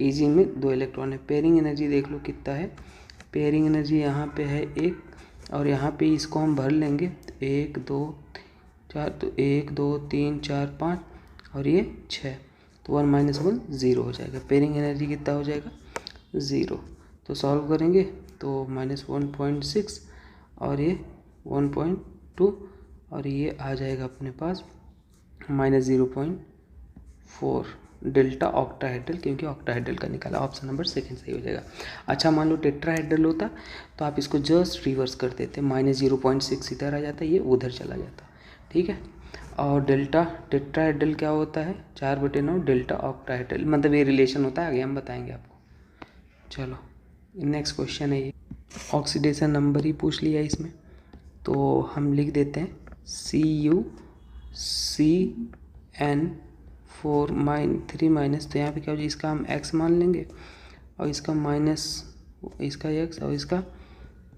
Eg में 2 इलेक्ट्रॉन है। पेयरिंग एनर्जी देख लो कितना है, पेयरिंग एनर्जी यहाँ पे है 1 और यहाँ पे इसको हम भर लेंगे, 1 2 4, तो 1 2 3 4 5 और ये 6, तो 1 - 1 0 हो जाएगा। पेयरिंग एनर्जी कितना हो जाएगा 0। तो सॉल्व करेंगे तो -1.6 और ये 1.2 और ये आ जाएगा अपने पास -0.4 डेल्टा ऑक्टाहेड्रल, क्योंकि ऑक्टाहेड्रल का निकाला। ऑप्शन नंबर सेकंड सही हो जाएगा। अच्छा मान लो टेट्राहेड्रल होता तो आप इसको जस्ट रिवर्स कर देते, -0.6 इधर आ जाता, ये उधर चला जाता। ठीक है, और डेल्टा टेट्राहेड्रल क्या होता है, 4/9 डेल्टा ऑक्टाहेड्रल, मतलब ये रिलेशन होता है, आगे हम बताएंगे आपको। चलो नेक्स्ट क्वेश्चन है ये, ऑक्सीडेशन नंबर ही पूछ लिया इसमें, तो हम लिख देते हैं CuCN4-3 तो यहाँ पे क्या हो जाए, इसका हम x मान लेंगे और इसका माइनस, इसका x और इसका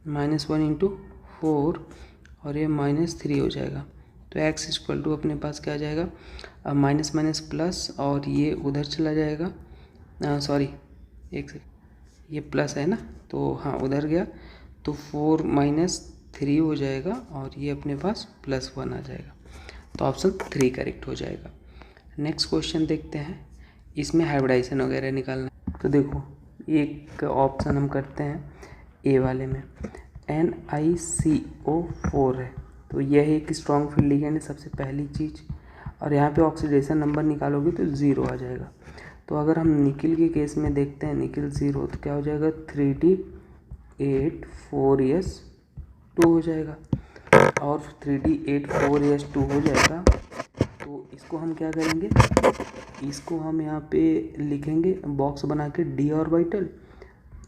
-1 × 4 और ये -3 हो जाएगा। तो x इक्वल टू अपने पास क्या आ जाएगा, माइनस माइनस प्लस और ये उधर चला जाएगा, सॉरी एक सेकंड, ये प्लस है ना, तो हाँ उधर गया, तो 4 - 3 हो जाएगा और ये अपने पास +1 आ जाएगा। तो ऑप्शन 3 करेक्ट हो जाएगा। नेक्स्ट क्वेश्चन देखते हैं, इसमें हाइब्रिडाइजेशन वगैरह निकालना है। तो देखो एक ऑप्शन हम करते हैं ए वाले में, NiCO4 है, तो यह एक स्ट्रॉन्ग फील्ड लिगेंड है सबसे पहली चीज़, और यहाँ पे ऑक्सीडेशन नंबर निकालोगे तो 0 आ जाएगा। तो अगर हम निकिल के केस में देखते हैं, निकिल 0, तो क्या हो जाएगा 3D8 4s2 हो जाएगा, और 3D8 4s2 हो जाएगा तो इसको हम क्या करेंगे, इसको हम यहाँ पे लिखेंगे बॉक्स बना के d ऑर्बिटल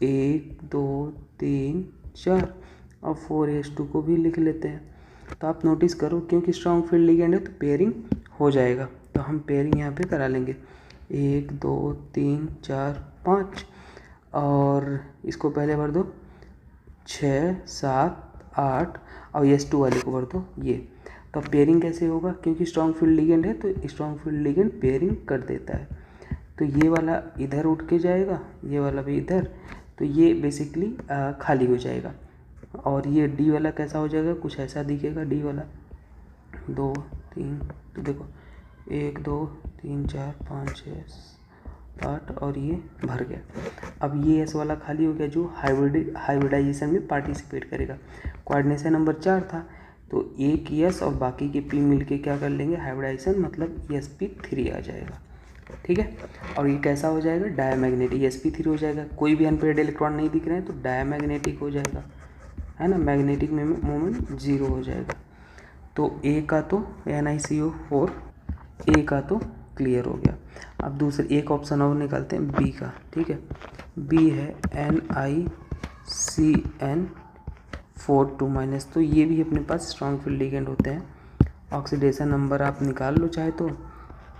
1 2 3 4 और 4s2 को भी लिख लेते हैं। तो आप नोटिस करो क्योंकि स्ट्रॉन्ग फील्ड लिगेंड है तो पेयरिंग हो जाएगा, तो हम पेयरिंग यहाँ पे करा लेंगे 1 2 3 4 5 और इसको पहले भर दो 6 7 8 और S2 वाले को भर दो ये। तो पेयरिंग कैसे होगा, क्योंकि स्ट्रॉन्ग फील्ड लिगेंड है तो स्ट्रॉन्ग फील्ड लिगेंड पेयरिंग कर देता है। तो ये वाला इधर उठ के जाएगा, ये वाला भी इधर, तो ये बेसिकली खाली हो जाएगा। और ये डी वाला कैसा हो जाएगा, कुछ ऐसा दिखेगा डी वाला, 2 3, तो देखो 1 2 3 4 5 6 8 और ये भर गया। अब ये एस वाला खाली हो गया जो हाइब्रिडाइजेशन में पार्टिसिपेट करेगा। कोऑर्डिनेशन नंबर 4 था, तो एक एस और बाकी के पी मिलके क्या कर लेंगे, हाइब्रिडाइजेशन, मतलब sp3 आ जाएगा। ठीक है, और ये कैसा हो जाएगा, डायमैग्नेटिक, sp3 हो जाएगा। कोई भी अनपेयर्ड इलेक्ट्रॉन नहीं दिख रहे हैं तो डायमैग्नेटिक हो जाएगा, है ना, मैग्नेटिक मोमेंट 0 हो जाएगा। तो ए का तो NiCO4 ए का तो क्लियर हो गया। अब दूसरे एक ऑप्शन और निकालते हैं बी का। ठीक है, बी है NiCN4 2-, तो ये भी अपने पास स्ट्रॉन्ग फील्ड लिगेंड होते हैं। ऑक्सीडेशन नंबर आप निकाल लो चाहे तो,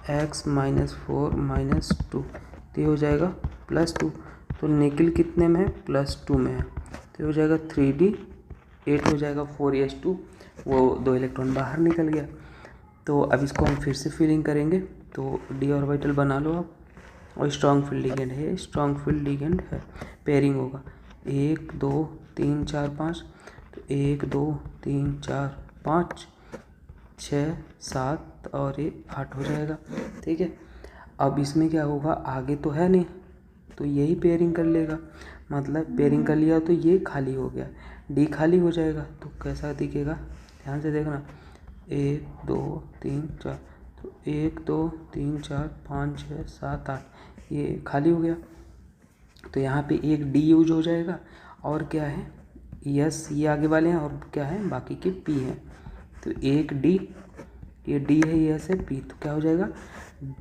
X -4 -2, तो ये हो जाएगा +2। तो निकल कितने में है, +2 में है, तो हो जाएगा 3D8 हो जाएगा 4s2, वो 2 इलेक्ट्रॉन बाहर निकल गया। तो अब इसको हम फिर से फिलिंग करेंगे, तो डी ऑर्बिटल बना लो आप, और स्ट्रॉन्ग फील्ड लिगेंड है, स्ट्रॉन्ग फील्ड लिगेंड है, पेयरिंग होगा 1 2 3 4 5, तो 1 2 3 4 5 6 7 और ये 8 हो जाएगा। ठीक है, अब इसमें क्या होगा, आगे तो है नहीं तो यही पेयरिंग कर लेगा, मतलब पेयरिंग कर लिया तो ये खाली हो गया, डी खाली हो जाएगा। तो कैसा दिखेगा, ध्यान से देखना, 1 2 3 4, तो 1 2 3 4 5 6 7 8 ये खाली हो गया। तो यहाँ पे एक डी यूज हो जाएगा, और क्या है, यस ये आगे वाले हैं, और क्या है बाकी के पी हैं। तो एक डी, ये डी है, ये एस है, पी, तो क्या हो जाएगा,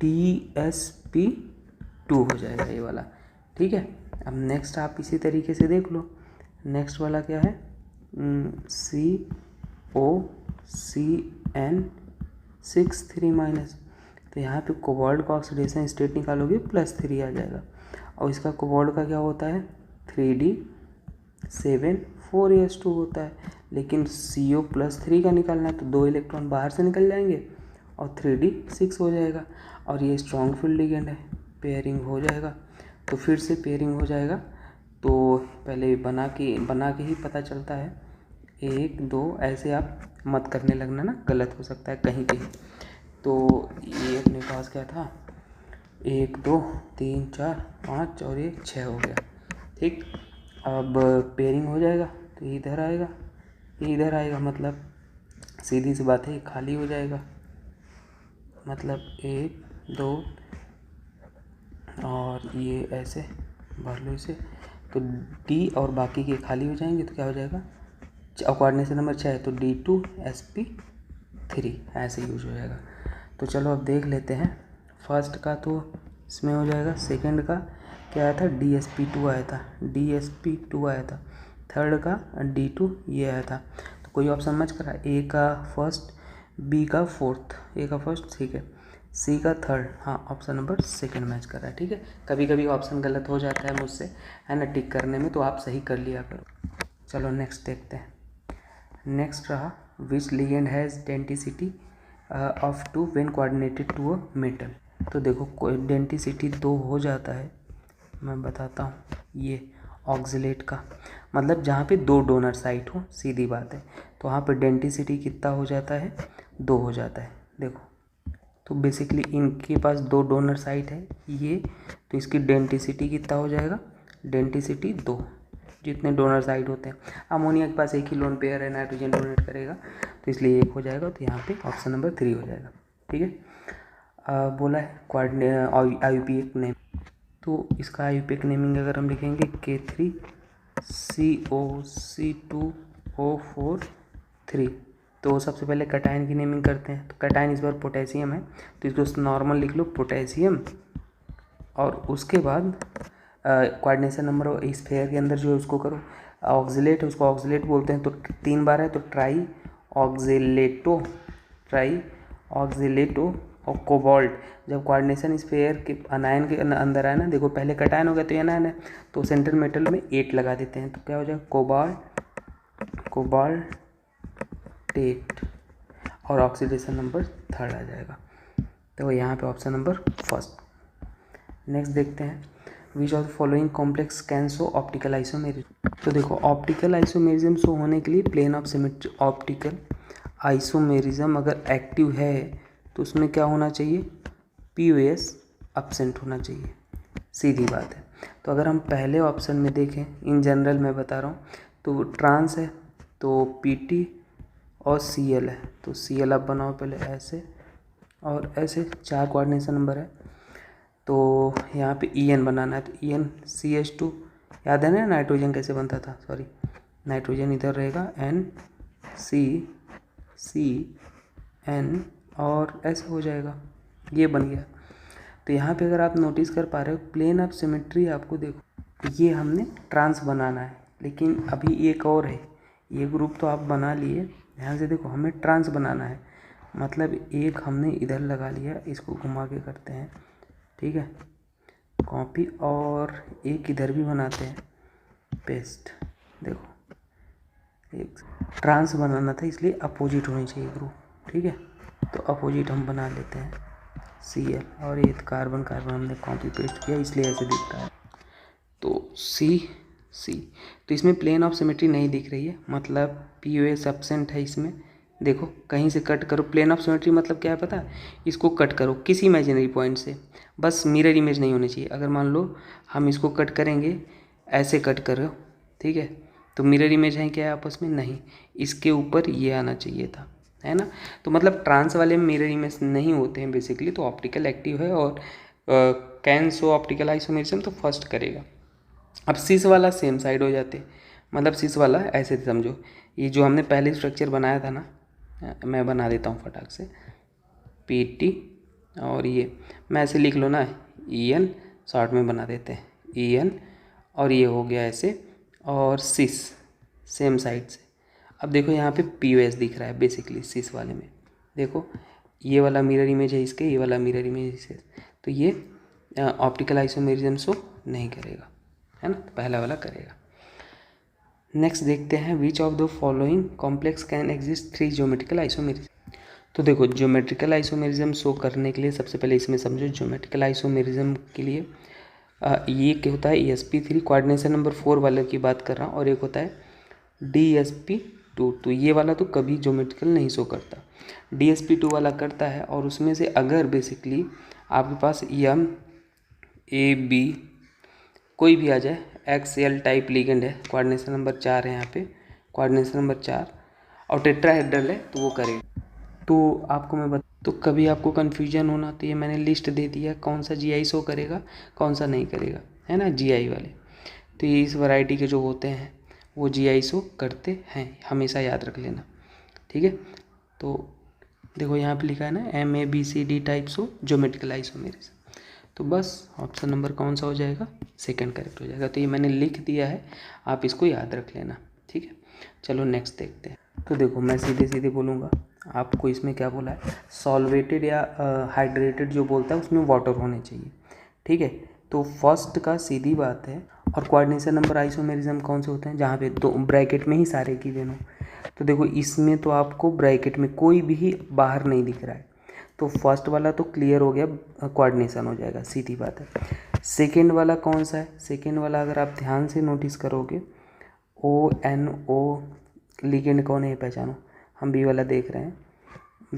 DsP2 हो जाएगा ये वाला। ठीक है, अब नेक्स्ट आप इसी तरीके से देख लो, नेक्स्ट वाला क्या है, COCN6 3-, तो यहाँ पे कोबाल्ट का ऑक्सीडेशन स्टेट निकालोगे +3 आ जाएगा, और इसका कोबाल्ट का क्या होता है, 3D7 4s2 होता है, लेकिन CO+3 का निकालना है तो 2 इलेक्ट्रॉन बाहर से निकल जाएंगे और 3D6 हो जाएगा, और ये स्ट्रॉन्ग फील्ड लिगेंड है, पेयरिंग हो जाएगा। तो फिर से पेयरिंग हो जाएगा, तो पहले बना के ही पता चलता है, 1 2 ऐसे आप मत करने लगना ना, गलत हो सकता है कहीं कहीं। तो ये अपने पास क्या था, 1 2 3 4 5 और ये 6 हो गया। ठीक, अब पेयरिंग हो जाएगा तो ये इधर आएगा, ये इधर आएगा, मतलब सीधी सी बात है ये खाली हो जाएगा, मतलब 1 2 और ये ऐसे भर लो इसे, तो डी और बाकी के खाली हो जाएंगे, तो क्या हो जाएगा, कोऑर्डिनेशन नंबर 6 है तो D2sp3 ऐसे यूज हो जाएगा। तो चलो अब देख लेते हैं, फर्स्ट का तो इसमें हो जाएगा, सेकंड का क्या आया था, DsP2 आया था, DsP2 आया था, थर्ड का D2 ये आया था। तो कोई ऑप्शन मैच करा, ए का फर्स्ट, बी का फोर्थ, ए का फर्स्ट, ठीक है, सी का थर्ड, हाँ ऑप्शन नंबर सेकंड मैच कर रहा है। ठीक है, कभी कभी ऑप्शन गलत हो जाता है मुझसे, है ना, टिक करने में, तो आप सही कर लिया करो। चलो नेक्स्ट देखते हैं, नेक्स्ट रहा, which ligand has denticity of 2 when coordinated to a metal. तो देखो कोई डेंटिसिटी 2 हो जाता है, मैं बताता हूँ, ये ऑक्जिलेट का मतलब जहाँ पे 2 डोनर साइट हो, सीधी बात है, तो वहाँ पे डेंटिसिटी कितना हो जाता है, 2 हो जाता है। देखो तो बेसिकली इनके पास 2 डोनर साइट है ये, तो इसकी डेंटिसिटी कितना हो जाएगा, डेंटिसिटी 2, जितने डोनर साइड होते हैं। अमोनिया के पास एक ही लोन पेयर है, नाइट्रोजन डोनेट करेगा, तो इसलिए 1 हो जाएगा, तो यहाँ पे ऑप्शन नंबर 3 हो जाएगा। ठीक है, बोला है IUPAC नेम, तो इसका IUPAC नेमिंग अगर हम लिखेंगे K3COC2O4 तो सबसे पहले कैटायन की नेमिंग करते हैं। तो कैटायन इस बार पोटेशियम है, तो इसको नॉर्मल लिख लो पोटेशियम, और उसके बाद कोऑर्डिनेशन नंबर इस पेयर के अंदर जो है उसको करो, ऑक्जिलेट है उसको ऑक्जिलेट बोलते हैं, तो 3 बार है तो ट्राई ऑक्जिलेटो और कोबाल्ट। जब कोऑर्डिनेशन इस पेयर के अनायन के अंदर आए ना, देखो पहले कैटायन हो गया तो ये अनायन है, तो सेंट्रल मेटल में 8 लगा देते हैं, तो क्या हो जाएगा, कोबाल्टेट, और ऑक्सीडेशन नंबर 3 आ जाएगा, तो यहाँ पे ऑप्शन नंबर फर्स्ट। नेक्स्ट देखते हैं which of the following complex can show optical isomerism. तो देखो ऑप्टिकल आइसोमेरिज्म शो होने के लिए plane of symmetry optical isomerism अगर एक्टिव है तो उसमें क्या होना चाहिए, POS एब्सेंट होना चाहिए, सीधी बात है। तो अगर हम पहले ऑप्शन में देखें, इन जनरल मैं बता रहा हूँ, तो ट्रांस है तो PT और CL है, तो CL आप बनाओ पहले ऐसे और ऐसे, 4 कोऑर्डिनेशन नंबर है। तो यहाँ पे EN बनाना है, तो EN CH2, याद है ना नाइट्रोजन कैसे बनता था, सॉरी नाइट्रोजन इधर रहेगा NCCN और ऐसे हो जाएगा, ये बन गया। तो यहाँ पे अगर आप नोटिस कर पा रहे हो प्लेन ऑफ सिमेट्री, आपको देखो ये हमने ट्रांस बनाना है, लेकिन अभी एक और है, ये ग्रुप तो आप बना लिए, ध्यान से देखो हमें ट्रांस बनाना है, मतलब एक हमने इधर लगा लिया, इसको घुमा के करते हैं, ठीक है, कॉपी, और एक इधर भी बनाते हैं पेस्ट। देखो एक ट्रांस बनाना था इसलिए अपोजिट होनी चाहिए ग्रुप, ठीक है, तो अपोजिट हम बना लेते हैं Cl, और ये कार्बन कार्बन हमने कॉपी पेस्ट किया इसलिए ऐसे दिख रहा है। तो C तो इसमें प्लेन ऑफ सिमेट्री नहीं दिख रही है, मतलब POS एब्सेंट है इसमें। देखो कहीं से कट करो, प्लेन ऑफ सिमेट्री मतलब क्या है पता है, इसको कट करो किसी इमेजिनरी पॉइंट से, बस मिरर इमेज नहीं होनी चाहिए। अगर मान लो हम इसको कट करेंगे, ऐसे कट करो, ठीक है, तो मिरर इमेज है क्या आपस में, नहीं, इसके ऊपर ये आना चाहिए था, है ना। तो मतलब ट्रांस वाले में मिरर इमेज नहीं होते हैं बेसिकली, तो ऑप्टिकल एक्टिव है और कैन शो ऑप्टिकल आइसोमेरिज्म तो फर्स्ट करेगा। अब सिस वाला सेम साइड हो जाते, मतलब सिस वाला ऐसे समझो, ये जो हमने पहले स्ट्रक्चर बनाया था ना, मैं बना देता हूँ फटाक से, PT और ये मैं ऐसे लिख लो ना, EN शॉर्ट में बना देते हैं, EN और ये हो गया ऐसे, और सिस सेम साइड से। अब देखो यहाँ पे POS दिख रहा है बेसिकली सिस वाले में, देखो ये वाला मिरर इमेज है इसके, ये वाला मिरर इमेज है, तो ये ऑप्टिकल आइसोमेरिज्म शो नहीं करेगा, है ना, तो पहला वाला करेगा। नेक्स्ट देखते हैं which of the following complex can exist 3 geometrical isomerism. तो देखो ज्योमेट्रिकल आइसोमेरिज्म शो करने के लिए सबसे पहले इसमें समझो, ज्योमेट्रिकल आइसोमेरिज्म के लिए ये क्या होता है, ESP3 कोऑर्डिनेशन नंबर 4 वाले की बात कर रहा हूँ, और एक होता है DSP2, तो ये वाला तो कभी ज्योमेट्रिकल नहीं शो करता, DSP2 वाला करता है। और उसमें से अगर बेसिकली आपके पास MAB कोई भी आ जाए, XL टाइप लिगेंड है, कोऑर्डिनेशन नंबर 4 है यहाँ पे, कोऑर्डिनेशन नंबर 4 और टेट्राहेड्रल है, तो वो करेगा। तो आपको मैं तो कभी आपको कन्फ्यूजन होना, तो ये मैंने लिस्ट दे दिया कौन सा GI शो करेगा कौन सा नहीं करेगा, है ना, GI वाले। तो ये इस वैरायटी के जो होते हैं वो GI शो करते हैं, हमेशा याद रख लेना, ठीक है। तो देखो यहाँ पे लिखा है ना MABCD type show geometrical isomerism, तो बस ऑप्शन नंबर कौन सा हो जाएगा, सेकंड करेक्ट हो जाएगा। तो ये मैंने लिख दिया है, आप इसको याद रख लेना, ठीक है। चलो नेक्स्ट देखते हैं। तो देखो मैं सीधे सीधे बोलूँगा, आपको इसमें क्या बोला है, सॉल्वेटेड या हाइड्रेटेड जो बोलता है उसमें वाटर होने चाहिए, ठीक है। तो फर्स्ट का सीधी बात है। और कोऑर्डिनेशन नंबर आइसोमेरिज्म कौन से होते हैं, जहाँ पे दो ब्रैकेट में ही सारे गिवन हो। तो देखो इसमें तो आपको ब्रैकेट में कोई भी बाहर नहीं दिख रहा है, तो फर्स्ट वाला तो क्लियर हो गया, कोऑर्डिनेशन हो जाएगा, सीधी बात है। सेकेंड वाला कौन सा है, सेकेंड वाला अगर आप ध्यान से नोटिस करोगे, ONO लिगेंड कौन है पहचानो, हम B वाला देख रहे हैं,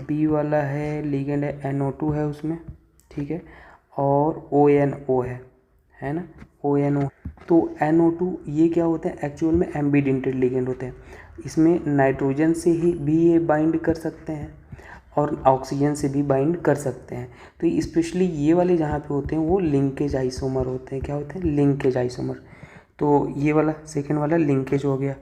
B वाला है लिगेंड है, NO2 है उसमें, ठीक है, और ONO है ना, ONO। तो NO2 ये क्या होते हैं, एक्चुअल में एम्बीडेंटेड लिगेंड होते हैं, इसमें नाइट्रोजन से ही भी ये बाइंड कर सकते हैं और ऑक्सीजन से भी बाइंड कर सकते हैं। तो स्पेशली ये वाले जहाँ पे होते हैं वो लिंकेज आइसोमर होते हैं, क्या होते हैं, लिंकेज आइसोमर। तो ये वाला सेकेंड वाला लिंकेज हो गया।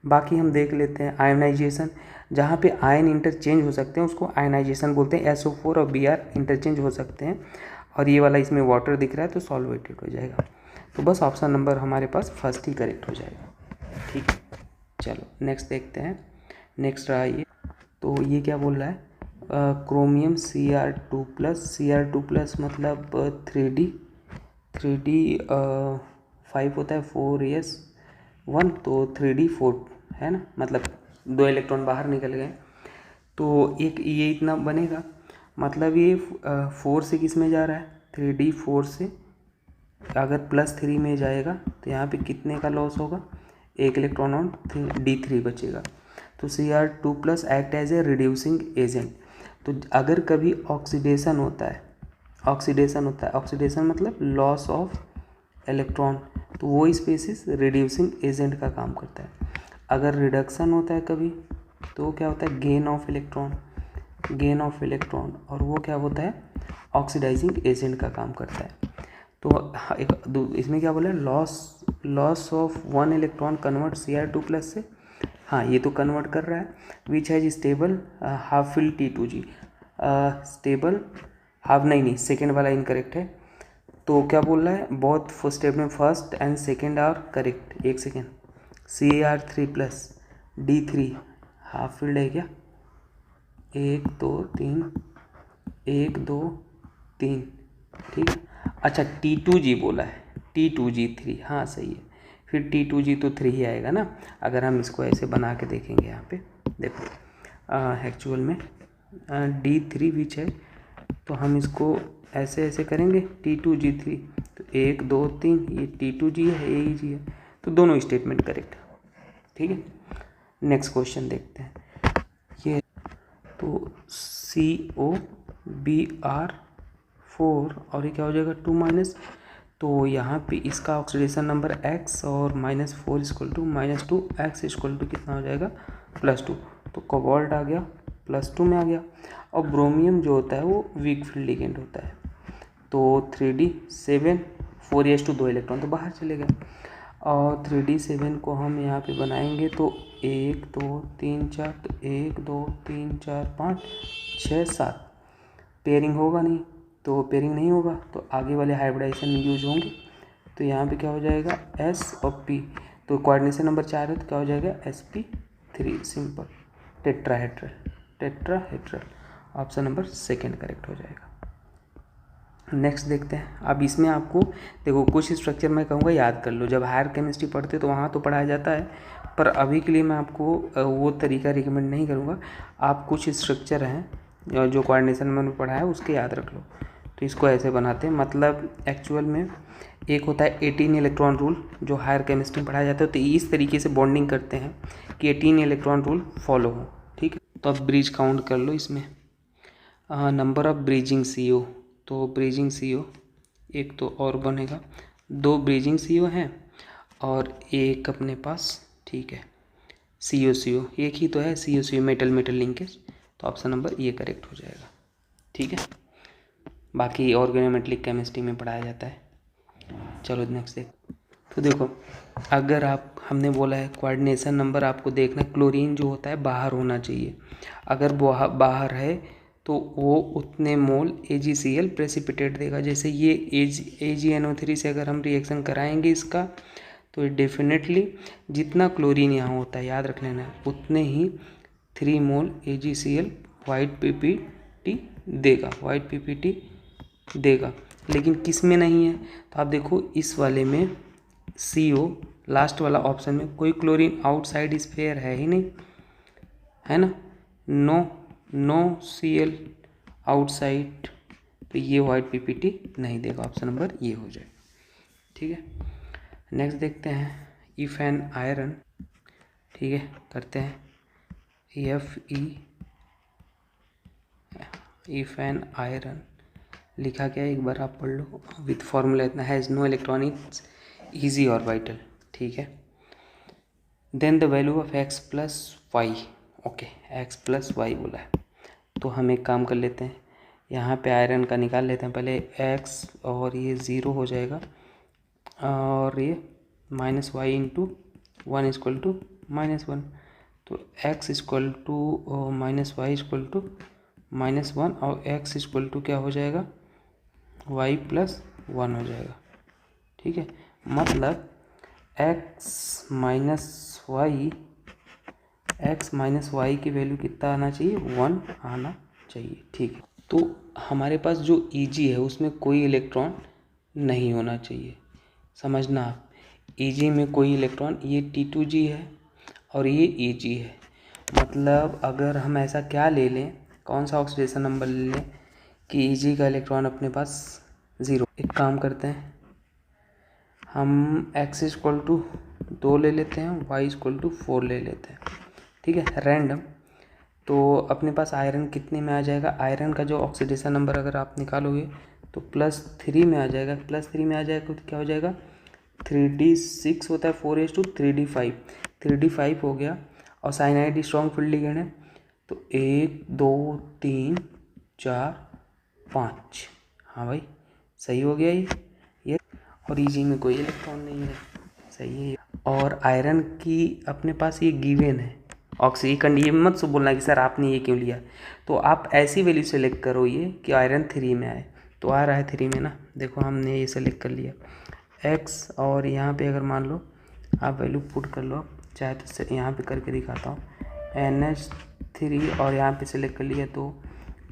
बाकी हम देख लेते हैं आयनाइजेशन, जहाँ पे आयन इंटरचेंज हो सकते हैं उसको आयनाइजेशन बोलते हैं, SO4 और Br इंटरचेंज हो सकते हैं। और ये वाला इसमें वाटर दिख रहा है तो सॉल्वेटेड हो जाएगा। तो बस ऑप्शन नंबर हमारे पास फर्स्ट ही करेक्ट हो जाएगा, ठीक है। चलो नेक्स्ट देखते हैं। नेक्स्ट रहा ये, तो ये क्या बोल रहा है, क्रोमियम Cr2+ मतलब 3D 5 होता है 4s1, तो 3D4 है ना, मतलब 2 इलेक्ट्रॉन बाहर निकल गए, तो एक ये इतना बनेगा, मतलब ये 4 से किस में जा रहा है, 3D4 से अगर +3 में जाएगा तो यहाँ पे कितने का लॉस होगा, 1 इलेक्ट्रॉन और D3 बचेगा। तो Cr2+ act as a reducing agent. तो अगर कभी ऑक्सीडेशन होता है, ऑक्सीडेशन मतलब लॉस ऑफ इलेक्ट्रॉन, तो वो स्पीसीज रिड्यूसिंग एजेंट का काम करता है। अगर रिडक्शन होता है कभी, तो वो क्या होता है, गेन ऑफ इलेक्ट्रॉन, और वो क्या होता है, ऑक्सीडाइजिंग एजेंट का काम करता है। तो इसमें क्या बोला, loss of 1 electron convert Cr2+ से, हाँ ये तो कन्वर्ट कर रहा है, which has stable half fill T2G, stable half, नहीं सेकेंड वाला इनकरेक्ट है। तो क्या बोल रहा है, बहुत स्टेप में first and second are correct. एक second, Cr3+ D3 half filled है क्या, 1 2 3, 1 2 3, ठीक है। अच्छा T2G बोला है, T2G 3, हाँ सही है, फिर T2G तो 3 ही आएगा ना। अगर हम इसको ऐसे बना के देखेंगे, यहाँ पे देखो एक्चुअल में D3 विच है, तो हम इसको ऐसे करेंगे, T2G3, तो 1 2 3, ये T2G है, AEG है, तो दोनों स्टेटमेंट करेक्ट, ठीक है। नेक्स्ट क्वेश्चन देखते हैं, ये तो COBr4 और ये क्या हो जाएगा 2-, तो यहाँ पे इसका ऑक्सीडेशन नंबर X और -4 = -2, X = कितना हो जाएगा, +2, तो कोबाल्ट आ गया +2 में आ गया। और ब्रोमियम जो होता है वो वीक फील्ड लिगेंड होता है, तो 3D7 4s2 इलेक्ट्रॉन तो बाहर चले गए, और 3D7 को हम यहाँ पे बनाएंगे तो 1 2 3 4, तो 1 2 3 4 5 6 7, पेयरिंग होगा नहीं, तो पेयरिंग नहीं होगा तो आगे वाले हाइब्रिडाइजेशन यूज होंगे। तो यहाँ पे क्या हो जाएगा, S और P, तो कोऑर्डिनेशन नंबर 4 है, तो क्या हो जाएगा sp3, simple tetrahedral, option number second correct हो जाएगा। नेक्स्ट देखते हैं। अब इसमें आपको देखो कुछ स्ट्रक्चर मैं कहूँगा याद कर लो, जब हायर केमिस्ट्री पढ़ते तो वहाँ तो पढ़ाया जाता है, पर अभी के लिए मैं आपको वो तरीका रिकमेंड नहीं करूँगा। आप कुछ स्ट्रक्चर हैं जो कोऑर्डिनेशन में मैंने पढ़ा है उसके याद रख लो। तो इसको ऐसे बनाते हैं, मतलब एक्चुअल में एक होता है 18 इलेक्ट्रॉन रूल जो हायर केमिस्ट्री में पढ़ाया जाता है, तो इस तरीके से बॉन्डिंग करते हैं कि 18 इलेक्ट्रॉन रूल फॉलो हो, ठीक है। तो अब ब्रिज काउंट कर लो इसमें, नंबर ऑफ ब्रिजिंग CO, तो ब्रिजिंग CO एक तो और बनेगा, 2 ब्रिजिंग CO हैं और एक अपने पास, ठीक है, CO एक ही तो है, CO मेटल लिंकेज, तो ऑप्शन नंबर ये करेक्ट हो जाएगा, ठीक है। बाकी ऑर्गेनोमेटेलिक केमिस्ट्री में पढ़ाया जाता है। चलो नेक्स्ट देख, तो देखो अगर हमने बोला है कोऑर्डिनेशन नंबर आपको देखना, क्लोरीन जो होता है बाहर होना चाहिए, अगर बाहर है तो वो उतने मोल AgCl प्रेसिपिटेट देगा। जैसे ये AgNO3 से अगर हम रिएक्शन कराएंगे इसका, तो डेफिनेटली जितना क्लोरीन यहाँ होता है याद रख लेना है, उतने ही 3 मोल AgCl वाइट PPT देगा। लेकिन किस में नहीं है, तो आप देखो इस वाले में CO लास्ट वाला ऑप्शन में कोई क्लोरीन आउटसाइड स्फीयर है ही नहीं, है ना, नो Cl आउटसाइड, तो ये वाइट PPT नहीं देगा, ऑप्शन नंबर ये हो जाए, ठीक है। नेक्स्ट देखते हैं, इफ़ एन आयरन, ठीक है, करते हैं इफ़ एन आयरन लिखा क्या है एक बार आप पढ़ लो, विथ फॉर्मूला इतना has no electronics easy orbital, ठीक है। Then the value of x + y, okay x + y बोला है, तो हम एक काम कर लेते हैं, यहाँ पे आयरन का निकाल लेते हैं पहले, x और ये 0 हो जाएगा, और ये -y × 1 = -1, तो x = -y = -1, और x = क्या हो जाएगा, y + 1 हो जाएगा, ठीक है। मतलब x - y की वैल्यू कितना आना चाहिए, 1 आना चाहिए, ठीक है। तो हमारे पास जो Eg है उसमें कोई इलेक्ट्रॉन नहीं होना चाहिए, समझना आप, Eg में कोई इलेक्ट्रॉन, ये T2G है और ये Eg है, मतलब अगर हम ऐसा क्या ले लें, कौन सा ऑक्सीडेशन नंबर ले लें कि Eg का इलेक्ट्रॉन अपने पास 0। एक काम करते हैं, हम x इक्वल टू 2 ले लेते हैं, y इक्वल टू 4 ले लेते हैं, ठीक है, रैंडम। तो अपने पास आयरन कितने में आ जाएगा, आयरन का जो ऑक्सीडेशन नंबर अगर आप निकालोगे तो +3 में आ जाएगा, +3 में आ जाएगा तो क्या हो जाएगा, 3d6 होता है 4s2 3d5, 3d5 हो गया। और साइनाइड स्ट्रॉन्ग फील्ड लिगेंड है, तो 1 2 3 4 5, हाँ भाई सही हो गया ये। और इजी में कोई इलेक्ट्रॉन नहीं है, सही है। और आयरन की अपने पास ये गिवन है ऑक्सीकंड, ये मत बोलना कि सर आपने ये क्यों लिया, तो आप ऐसी वैल्यू सेलेक्ट करो ये कि आयरन 3 में आए, तो आ रहा है 3 में ना, देखो हमने ये सेलेक्ट कर लिया x। और यहाँ पे अगर मान लो आप वैल्यू पुट कर लो, चाहे तो यहाँ पे करके दिखाता हूँ, NH3 और यहाँ पे सेलेक्ट कर लिया तो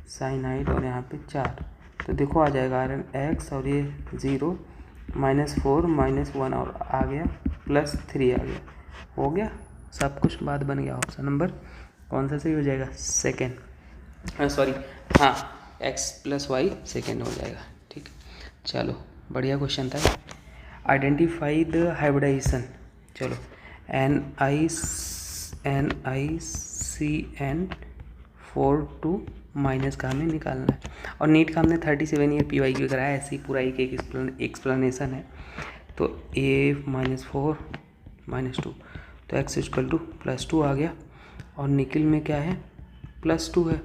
साइनाइड और यहाँ पे 4, तो देखो आ जाएगा आयरन x और ये 0 -4 -1 और आ गया +3 आ गया, हो गया सब कुछ, बात बन गया। ऑप्शन नंबर कौन सा सही हो जाएगा, सेकेंड, सॉरी हाँ x + y सेकेंड हो जाएगा, ठीक। चलो बढ़िया क्वेश्चन था। आइडेंटिफाई द हाइब्रिडाइजेशन, चलो NiCN42 माइनस का हमें निकालना है। और नीट का हमने 37 ईयर PYQ कराया, ऐसे ही पूरा एक एक्सप्लेनेशन है। तो A -4 -2, तो x = +2 आ गया। और निकिल में क्या है, +2 है,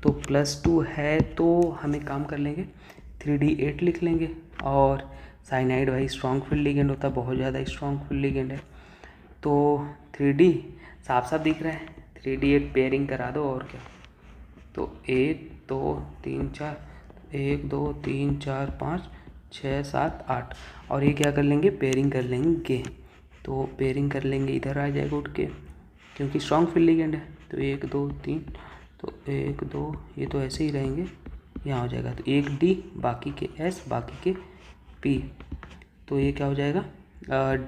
तो +2 है तो हमें काम कर लेंगे 3d8 लिख लेंगे। और साइनाइड भाई स्ट्रॉन्ग फील्ड लिगेंड होता है, बहुत ज़्यादा स्ट्रॉन्ग फील्ड लिगेंड है, तो 3d साफ साफ दिख रहा है, 3d8 पेयरिंग करा दो और क्या। तो 1 2 3 4, 1 2 3 4 5 6 7 8, और ये क्या कर लेंगे, पेयरिंग कर लेंगे। तो पेयरिंग कर लेंगे, इधर आ जाएगा उठ के, क्योंकि स्ट्रॉन्ग फील्ड लिगेंड है। तो 1 2 3, तो 1 2, ये तो ऐसे ही रहेंगे, यहाँ हो जाएगा। तो एक D, बाकी के S, बाकी के P, तो ये क्या हो जाएगा,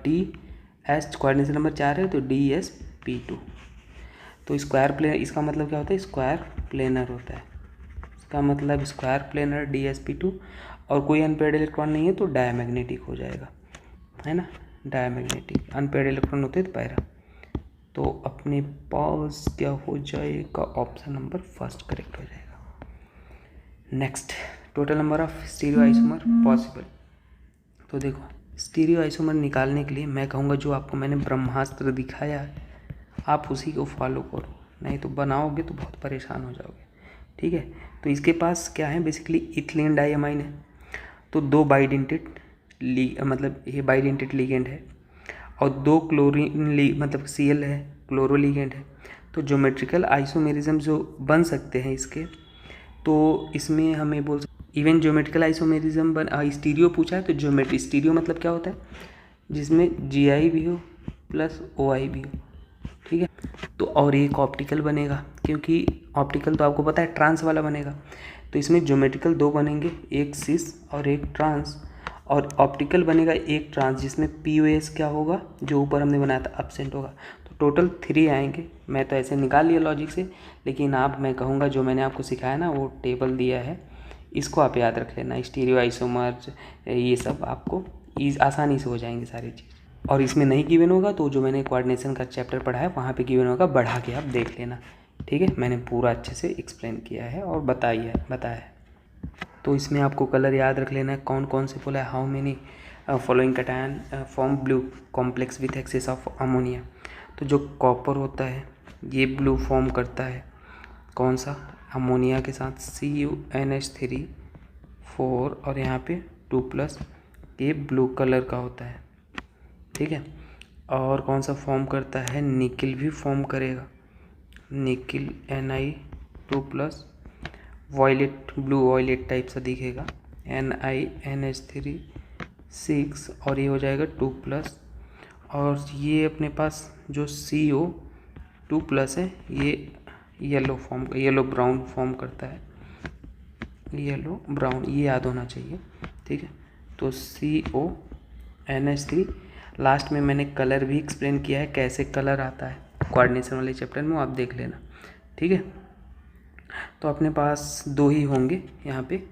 DS कोऑर्डिनेशन नंबर 4 है, तो DsP2। तो स्क्वायर प्लेनर, इसका मतलब क्या होता है, स्क्वायर प्लेनर होता है, इसका मतलब स्क्वायर प्लेनर DsP2। और कोई अनपेयर्ड इलेक्ट्रॉन नहीं है तो डायमैग्नेटिक हो जाएगा, है ना, डायमैग्नेटिक। अनपेयर्ड इलेक्ट्रॉन होते हैं तो पैरा। तो अपने पास क्या हो जाएगा, ऑप्शन नंबर फर्स्ट करेक्ट हो जाएगा। Next, total number of stereo isomer possible. तो देखो स्टीरियो आइसोमर निकालने के लिए मैं कहूँगा जो आपको मैंने ब्रह्मास्त्र दिखाया है आप उसी को फॉलो करो, नहीं तो बनाओगे तो बहुत परेशान हो जाओगे, ठीक है। तो इसके पास क्या है, बेसिकली इथिलीन डाइअमाइन है, तो 2 बाइडेंटेड मतलब ये बाइडेंटेड लिगेंड है, और 2 क्लोरीन मतलब Cl है, क्लोरो लिगेंड है। तो ज्योमेट्रिकल आइसोमेरिज्म जो बन सकते हैं इसके, तो इसमें हमें बोल इवन ज्योमेट्रिकल आइसोमेरिज्म स्टीरियो पूछा है, तो ज्योमेट्री स्टीरियो मतलब क्या होता है, जिसमें Gi भी हो प्लस OI भी हो, ठीक है। तो और एक ऑप्टिकल बनेगा, क्योंकि ऑप्टिकल तो आपको पता है ट्रांस वाला बनेगा, तो इसमें ज्योमेट्रिकल 2 बनेंगे, एक सिस और एक ट्रांस। और ऑप्टिकल बनेगा एक ट्रांस, जिसमें POS क्या होगा, जो ऊपर हमने बनाया था एब्सेंट होगा। तो टोटल 3 आएंगे, मैं तो ऐसे निकाल लिया लॉजिक से, लेकिन आप, मैं कहूँगा जो मैंने आपको सिखाया ना वो टेबल दिया है, इसको आप याद रख लेना, स्टीरियो आइसोमर्स ये सब आपको आसानी से हो जाएंगे सारी चीज़। और इसमें नहीं गिवन होगा तो जो मैंने कोऑर्डिनेशन का चैप्टर पढ़ा है वहाँ पे गिवन होगा, बढ़ा के आप देख लेना, ठीक है। मैंने पूरा अच्छे से एक्सप्लेन किया है और बताया है। तो इसमें आपको कलर याद रख लेना है, कौन कौन से बोला है, how many following cation form blue complex with access of ammonia. तो जो कॉपर होता है ये ब्लू फॉर्म करता है, कौन सा, अमोनिया के साथ CuNH3 4 और यहाँ पे 2+, ये ब्लू कलर का होता है, ठीक है। और कौन सा फॉर्म करता है, निकिल भी फॉर्म करेगा, nickel Ni2+, violet blue violet type सा दिखेगा, NiNH3 6 और ये हो जाएगा 2+। और ये अपने पास जो CO2+ है ये येलो ब्राउन फॉर्म करता है, येलो ब्राउन, ये याद होना चाहिए, ठीक है। तो CONH3, लास्ट में मैंने कलर भी एक्सप्लेन किया है, कैसे कलर आता है कोऑर्डिनेशन वाले चैप्टर में, आप देख लेना, ठीक है। तो अपने पास 2 ही होंगे यहाँ पे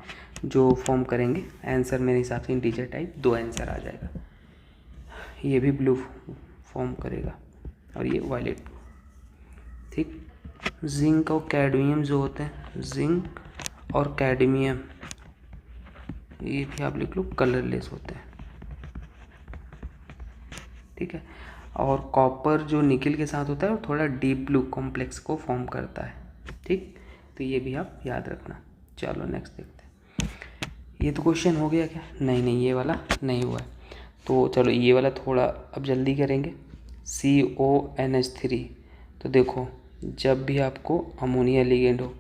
जो फॉर्म करेंगे आंसर, मेरे हिसाब से इंटीजर टाइप 2 आंसर आ जाएगा, ये भी ब्लू फॉर्म करेगा और ये वायलेट। ठीक, जिंक और कैडमियम जो होते हैं, जिंक और कैडमियम ये भी आप लिख लो कलरलेस होते हैं। ठीक है, और कॉपर जो निकल के साथ होता है वो थोड़ा डीप ब्लू कॉम्प्लेक्स को फॉर्म करता है। ठीक, तो ये भी आप याद रखना। चलो नेक्स्ट देखते हैं। ये तो क्वेश्चन हो गया क्या? नहीं नहीं, ये वाला नहीं हुआ है। तो चलो ये वाला थोड़ा अब जल्दी करेंगे। CONH3, तो देखो जब भी आपको अमोनिया लिगेंड हो,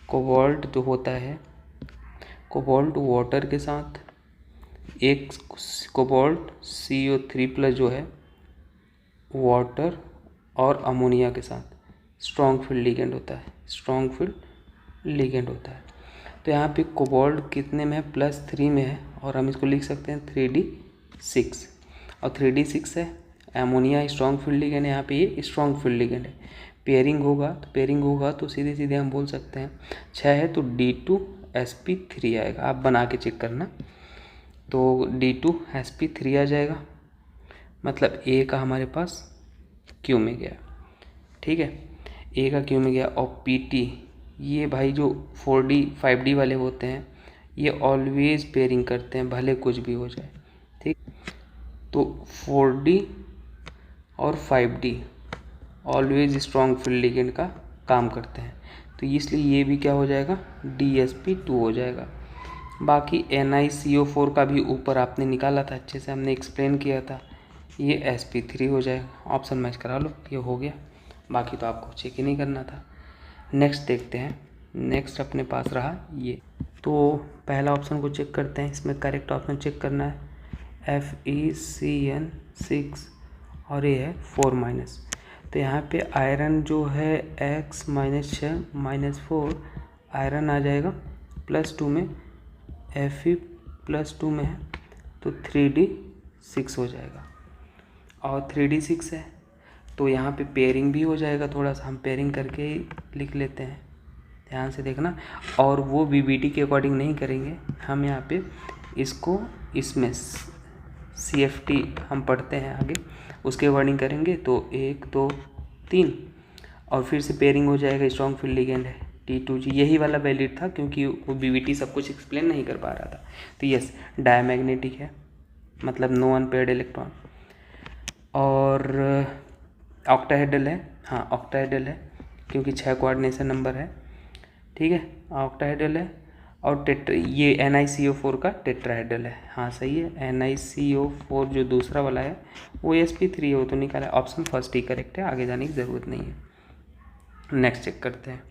कोबाल्ट जो होता है, कोबाल्ट वाटर के साथ एक कोबाल्ट CO3+ जो है वाटर और अमोनिया के साथ स्ट्रॉन्ग फील्ड लिगेंड होता है, स्ट्रॉन्ग फील्ड लिगेंड होता है। तो यहाँ पे कोबाल्ट कितने में है? +3 में है, और हम इसको लिख सकते हैं 3D6, और 3D6 है। अमोनिया स्ट्रॉन्ग फील्ड लिगेंड है, यहाँ पे ये स्ट्रॉन्ग फील्ड लिगेंड है। पेयरिंग होगा तो सीधे सीधे हम बोल सकते हैं 6 है तो D2sp3 आएगा। आप बना के चेक करना। तो D2sp3 आ जाएगा, मतलब A का हमारे पास Q में गया। ठीक है, A का Q में गया। और PT, ये भाई जो 4D 5D वाले होते हैं ये ऑलवेज पेयरिंग करते हैं, भले कुछ भी हो जाए। ठीक, तो 4D और 5D always strong field ligand का काम करते हैं, तो इसलिए ये भी क्या हो जाएगा? DsP2 हो जाएगा। बाकी NiCO4 का भी ऊपर आपने निकाला था, अच्छे से हमने एक्सप्लेन किया था, ये sp3 हो जाएगा। ऑप्शन मैच करा लो, ये हो गया। बाकी तो आपको चेक ही नहीं करना था। नेक्स्ट देखते हैं। नेक्स्ट अपने पास रहा ये, तो पहला ऑप्शन को चेक करते हैं। इसमें करेक्ट ऑप्शन चेक करना है FeCN6 और ये है 4-। तो यहाँ पे आयरन जो है X -6 -4 आयरन आ जाएगा +2 में, Fe +2 में है तो 3D6 हो जाएगा। और 3D6 है तो यहाँ पे पेयरिंग भी हो जाएगा। थोड़ा सा हम पेयरिंग करके ही लिख लेते हैं, ध्यान से देखना। और वो VBT के अकॉर्डिंग नहीं करेंगे हम, यहाँ पे इसको इसमें CFT हम पढ़ते हैं आगे, उसके अकॉर्डिंग करेंगे। तो 1 2 3 और फिर से पेयरिंग हो जाएगा। स्ट्रॉन्ग फील्ड लिगेंड है T2G, यही वाला वैलिड था क्योंकि वो BBT सब कुछ एक्सप्लेन नहीं कर पा रहा था। तो यस, डायमैग्नेटिक है, मतलब नो अनपेयर्ड इलेक्ट्रॉन। और ऑक्टाहेड्रल है, हाँ ऑक्टाहेड्रल है क्योंकि 6 कोऑर्डिनेशन नंबर है। ठीक है, ऑक्टाहेड्रल है। और ये NiCO4 का टेट्राहेड्रल है। हाँ सही है, NiCO4 जो दूसरा वाला है वो sp3 है, वो तो निकाला। ऑप्शन फर्स्ट ही करेक्ट है, आगे जाने की ज़रूरत नहीं है। नेक्स्ट चेक करते हैं।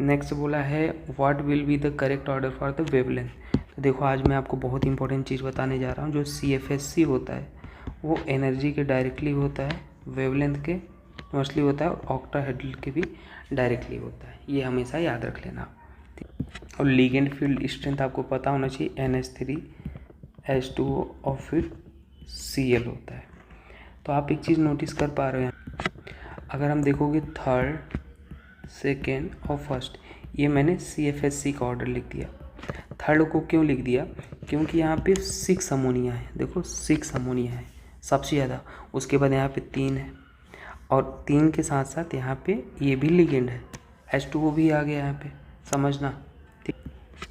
नेक्स्ट बोला है what will be the correct order for the wavelength. तो देखो आज मैं आपको बहुत इंपॉर्टेंट चीज़ बताने जा रहा हूँ। जो CFSC होता है वो एनर्जी के डायरेक्टली होता है, वेवलेंथ के मोस्टली होता है, और ऑक्टाहेड्रल के भी डायरेक्टली होता है। ये हमेशा याद रख लेना। और लिगेंड फील्ड स्ट्रेंथ आपको पता होना चाहिए, NH3 H2O और फिर Cl होता है। तो आप एक चीज़ नोटिस कर पा रहे हैं, अगर हम देखोगे 3rd, 2nd और 1st, ये मैंने CFSC का ऑर्डर लिख दिया। 3rd को क्यों लिख दिया? क्योंकि यहाँ पे 6 अमोनिया है। देखो 6 अमोनिया है सबसे ज़्यादा, उसके बाद यहाँ पे 3 है, और 3 के साथ साथ यहाँ पे ये भी लिगेंड है, H2O भी आ गया यहाँ पे, समझना। ठीक,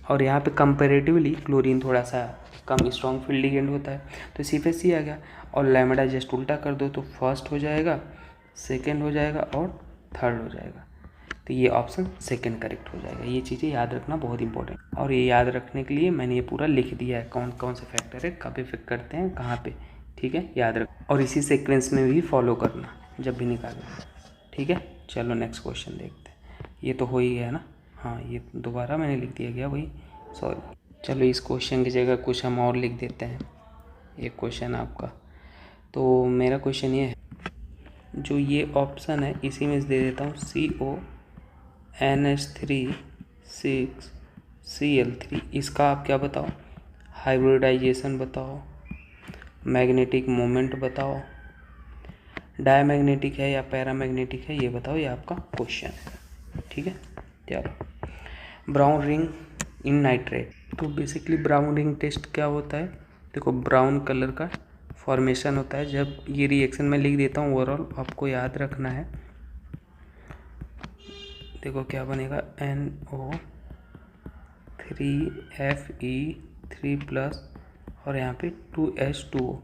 और यहाँ पे कंपेरेटिवली क्लोरीन थोड़ा सा कम स्ट्रॉन्ग फील्ड लिगेंड होता है, तो CFSC आ गया। और लैम्बडा जस्ट उल्टा कर दो तो 1st हो जाएगा, 2nd हो जाएगा और 3rd हो जाएगा। तो ये ऑप्शन 2nd करेक्ट हो जाएगा। ये चीज़ें याद रखना बहुत इंपॉर्टेंट, और ये याद रखने के लिए मैंने ये पूरा लिख दिया है, कौन कौन से फैक्टर है, कब इफेक्ट करते हैं, कहाँ पे। ठीक है, याद रख, और इसी सीक्वेंस में भी फॉलो करना जब भी निकालना। ठीक है, चलो नेक्स्ट क्वेश्चन देखते हैं। ये तो हो ही गया ना, हाँ ये दोबारा मैंने लिख दिया गया वही, सॉरी। चलो इस क्वेश्चन की जगह कुछ हम और लिख देते हैं। एक क्वेश्चन आपका, तो मेरा क्वेश्चन ये है, जो ये ऑप्शन है इसी में दे देता हूँ, CONH3 6Cl3, इसका आप क्या बताओ? हाइब्रिडाइजेशन बताओ, मैग्नेटिक मोमेंट बताओ, डायमैग्नेटिक है या पैरामैग्नेटिक है, ये बताओ। ये आपका क्वेश्चन है। ठीक है, चलो। ब्राउन रिंग इन नाइट्रेट, तो बेसिकली ब्राउन रिंग टेस्ट क्या होता है? देखो ब्राउन कलर का फॉर्मेशन होता है जब ये रिएक्शन मैं लिख देता हूँ ओवरऑल, आपको याद रखना है। देखो क्या बनेगा, NO3Fe3+ और यहाँ पे 2H2O।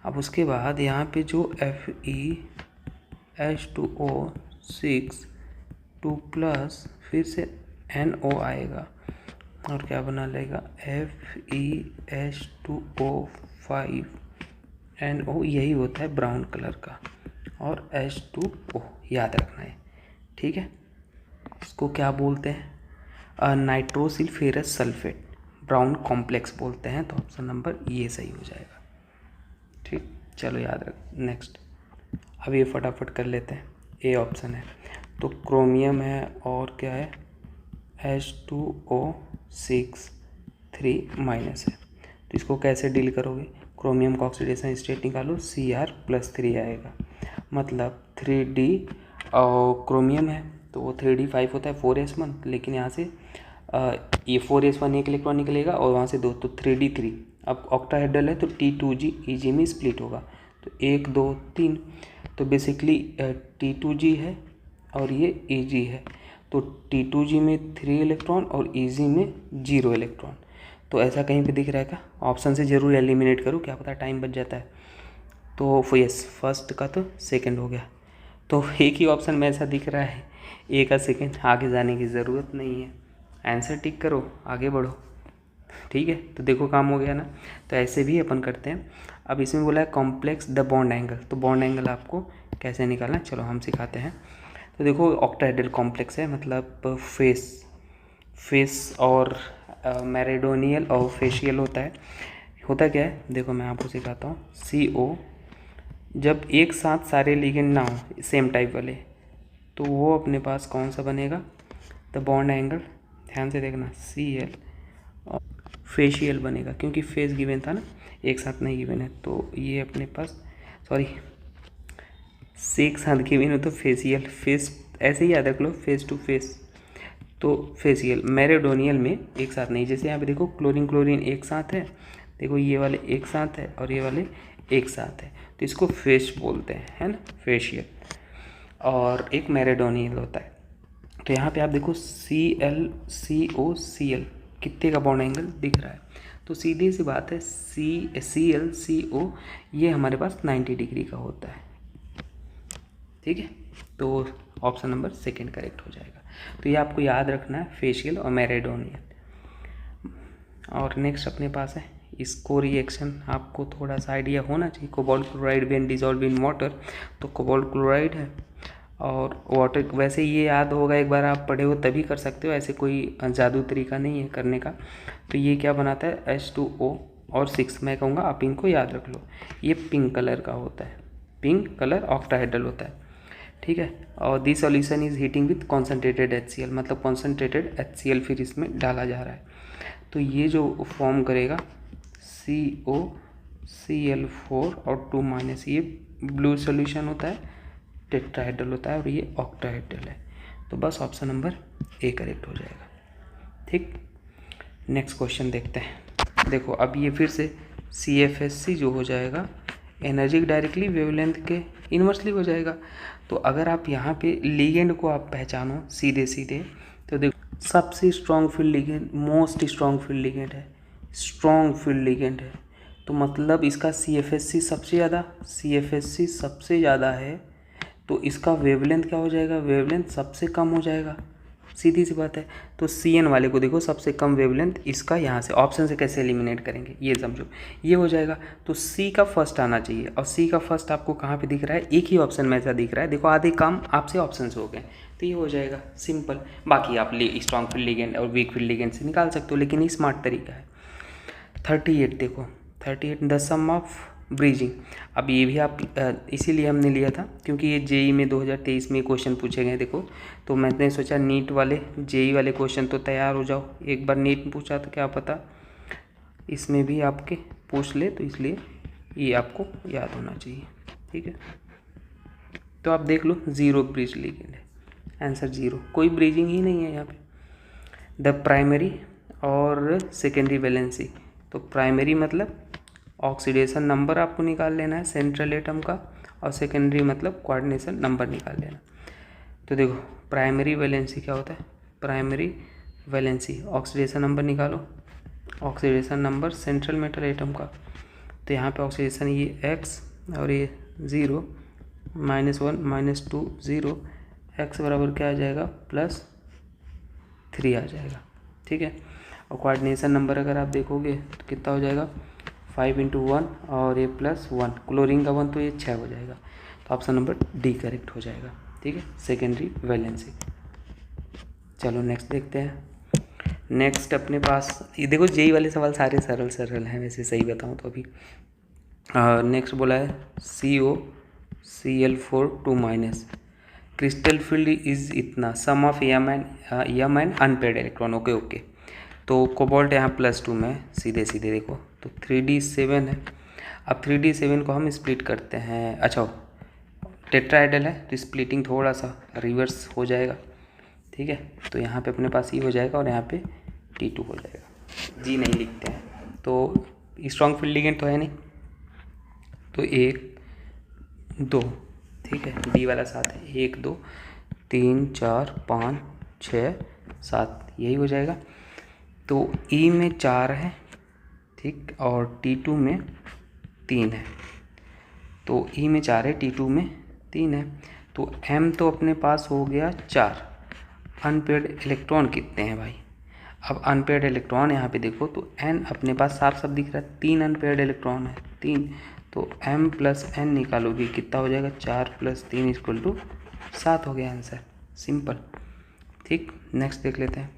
अब उसके बाद यहाँ पे जो FeH2O6 2+ फिर से NO आएगा और क्या बना लेगा, FeH2O5NO, यही होता है ब्राउन कलर का, और H2O याद रखना है, ठीक है। इसको क्या बोलते हैं, नाइट्रोसिल्फेरस सल्फेट ब्राउन कॉम्प्लेक्स बोलते हैं। तो ऑप्शन नंबर ये सही हो जाएगा, ठीक। चलो याद रख। नेक्स्ट अब ये फटाफट कर लेते हैं। ए ऑप्शन है तो क्रोमियम है और क्या है, H2O6 3- है। तो इसको कैसे डील करोगे, क्रोमियम का ऑक्सीडेशन स्टेट निकालो, Cr+3 आएगा, मतलब 3D और क्रोमियम है तो वो 3D5 होता है 4s1, लेकिन यहाँ से ये 4s1 एक इलेक्ट्रॉन निकलेगा और वहाँ से 2 तो 3D3। अब ऑक्टाहेड्रल है तो T2G Eg में स्प्लिट होगा, तो 1 2 3, तो बेसिकली T2G है और ये Eg है, तो T2G में 3 इलेक्ट्रॉन और Eg में 0 इलेक्ट्रॉन। तो ऐसा कहीं पे दिख रहा है क्या, ऑप्शन से ज़रूर एलिमिनेट करो, क्या पता टाइम बच जाता है। तो यस, फर्स्ट का तो सेकंड हो गया, तो एक ही ऑप्शन में ऐसा दिख रहा है, ए का सेकंड, आगे जाने की ज़रूरत नहीं है, आंसर टिक करो आगे बढ़ो, ठीक है। तो देखो काम हो गया ना। तो ऐसे भी अपन करते हैं। अब इसमें बोला है कॉम्प्लेक्स द बॉन्ड एंगल, तो बॉन्ड एंगल आपको कैसे निकालना, चलो हम सिखाते हैं। तो देखो ऑक्टाहेड्रल कॉम्प्लेक्स है, मतलब फेस और मैरिडोनियल और फेशियल होता है। होता क्या है, देखो मैं आपको सिखाता हूँ। CO जब एक साथ सारे लिगेंड ना हो सेम टाइप वाले, तो वो अपने पास कौन सा बनेगा, द बॉन्ड एंगल, ध्यान से देखना, Cl और फेशियल बनेगा, क्योंकि फेस गिवन था ना, एक साथ नहीं गिवन है, तो ये अपने पास एक साथ गिवन हो तो फेशियल, फेस ऐसे ही याद रख लो, फेस टू फेस, तो फेशियल। मैरिडोनियल में एक साथ नहीं, जैसे यहाँ पे देखो क्लोरीन क्लोरीन एक साथ है, देखो ये वाले एक साथ है और ये वाले एक साथ है, तो इसको फेस बोलते हैं, है ना, फेशियल। और एक मैरिडोनियल होता है। तो यहाँ पे आप देखो ClCO कितने का बॉन्ड एंगल दिख रहा है, तो सीधी सी बात है, ClCO ये हमारे पास 90 डिग्री का होता है, ठीक है। तो ऑप्शन नंबर सेकंड करेक्ट हो जाएगा। तो ये आपको याद रखना है, फेशियल और मैरिडोनियल। और नेक्स्ट अपने पास है, इसको रिएक्शन आपको थोड़ा सा आइडिया होना चाहिए। Cobalt chloride when dissolve in water, तो कोबाल्ट क्लोराइड है और वाटर, वैसे ये याद होगा, एक बार आप पढ़े हो तभी कर सकते हो, ऐसे कोई जादू तरीका नहीं है करने का। तो ये क्या बनाता है, H2O और 6, मैं कहूँगा आप इनको याद रख लो। ये पिंक कलर का होता है, पिंक कलर ऑक्टाहेड्रल होता है, ठीक है। और this solution is heating with concentrated HCl, मतलब कॉन्सेंट्रेटेड HCl फिर इसमें डाला जा रहा है। तो ये जो फॉर्म करेगा COCl4 और 2-, ये ब्लू सॉल्यूशन होता है, टेट्राहेड्रल होता है, और ये ऑक्टाहेड्रल है। तो बस ऑप्शन नंबर ए करेक्ट हो जाएगा, ठीक। नेक्स्ट क्वेश्चन देखते हैं। देखो अब ये फिर से CFSC जो हो जाएगा, एनर्जी डायरेक्टली वेवलेंथ के इन्वर्सली हो जाएगा। तो अगर आप यहाँ पे लिगेंड को आप पहचानो सीधे सीधे, तो देखो सबसे strong field ligand, most strong field ligand है, स्ट्रॉन्ग फील्ड लिगेंड है, तो मतलब इसका CFSC सबसे ज़्यादा है, तो इसका वेवलेंथ क्या हो जाएगा, वेवलेंथ सबसे कम हो जाएगा, सीधी सी बात है। तो CN वाले को देखो सबसे कम वेवलेंथ इसका, यहाँ से ऑप्शन से कैसे एलिमिनेट करेंगे ये समझो, ये हो जाएगा। तो C का फर्स्ट आना चाहिए, और C का फर्स्ट आपको कहाँ पे दिख रहा है, एक ही ऑप्शन में ऐसा दिख रहा है, देखो आधे काम आपसे ऑप्शन से हो गए, तो ये हो जाएगा सिंपल। बाकी आप स्ट्रॉन्ग फील्ड लिगेंड और वीक फील्ड लिगेंड से निकाल सकते हो, लेकिन ये स्मार्ट तरीका है। 38 देखो, 38 द सम ऑफ ब्रीजिंग। अब ये भी आप इसीलिए हमने लिया था क्योंकि ये JEE में 2023 में क्वेश्चन पूछे गए, देखो तो मैंने सोचा नीट वाले JEE वाले क्वेश्चन तो तैयार हो जाओ, एक बार नीट पूछा तो क्या पता इसमें भी आपके पूछ ले, तो इसलिए ये आपको याद होना चाहिए, ठीक है। तो आप देख लो 0 ब्रिज लिगेंड है, आंसर 0, कोई ब्रीजिंग ही नहीं है यहाँ पे। द प्राइमरी और सेकेंडरी वैलेंसी, तो प्राइमरी मतलब ऑक्सीडेशन नंबर आपको निकाल लेना है सेंट्रल एटम का, और सेकेंडरी मतलब कोऑर्डिनेशन नंबर निकाल लेना। तो देखो प्राइमरी वैलेंसी क्या होता है, प्राइमरी वैलेंसी ऑक्सीडेशन नंबर निकालो, oxidation number central metal atom का। तो यहाँ पे ऑक्सीडेशन ये x और ये 0, -1 -2 0, x बराबर क्या आ जाएगा +3 आ जाएगा, ठीक है। और कोऑर्डिनेशन नंबर अगर आप देखोगे तो कितना हो जाएगा 5 × 1 और ये +1, क्लोरीन का 1 तो ये 6 हो जाएगा। तो ऑप्शन नंबर डी करेक्ट हो जाएगा, ठीक है, सेकेंडरी वैलेंसी। चलो नेक्स्ट देखते हैं। नेक्स्ट अपने पास ये देखो जेई वाले सवाल सारे सरल सरल हैं वैसे, सही बताऊँ तो अभी। नेक्स्ट बोला है COCl4 2- क्रिस्टल फील्ड इज इतना, सम ऑफ यम एंड अनपेड इलेक्ट्रॉन। ओके। तो कोबाल्ट यहाँ +2 में, सीधे देखो तो 3d7 है। अब 3d7 को हम स्प्लिट करते हैं, अच्छा टेट्राहेड्रल है तो स्प्लिटिंग थोड़ा सा रिवर्स हो जाएगा, ठीक है। तो यहाँ पे अपने पास E हो जाएगा और यहाँ पे T2 हो जाएगा, जी नहीं लिखते हैं। तो स्ट्रॉन्ग फील्ड लिगेंड तो है नहीं, तो 1 2, ठीक है, डी वाला 7 है, 1 2 3 4 5 6 7, यही हो जाएगा। तो E में 4 है, ठीक, और T2 में 3 है। तो E में 4 है, T2 में 3 है। तो M तो अपने पास हो गया 4। अनपेड इलेक्ट्रॉन कितने हैं भाई? अब अनपेड इलेक्ट्रॉन यहाँ पे देखो तो N अपने पास साफ साफ दिख रहा है, 3 अनपेड इलेक्ट्रॉन है, 3। तो M + N निकालोगे कितना हो जाएगा, 4 + 3 = 7 हो गया आंसर, सिंपल, ठीक। नेक्स्ट देख लेते हैं,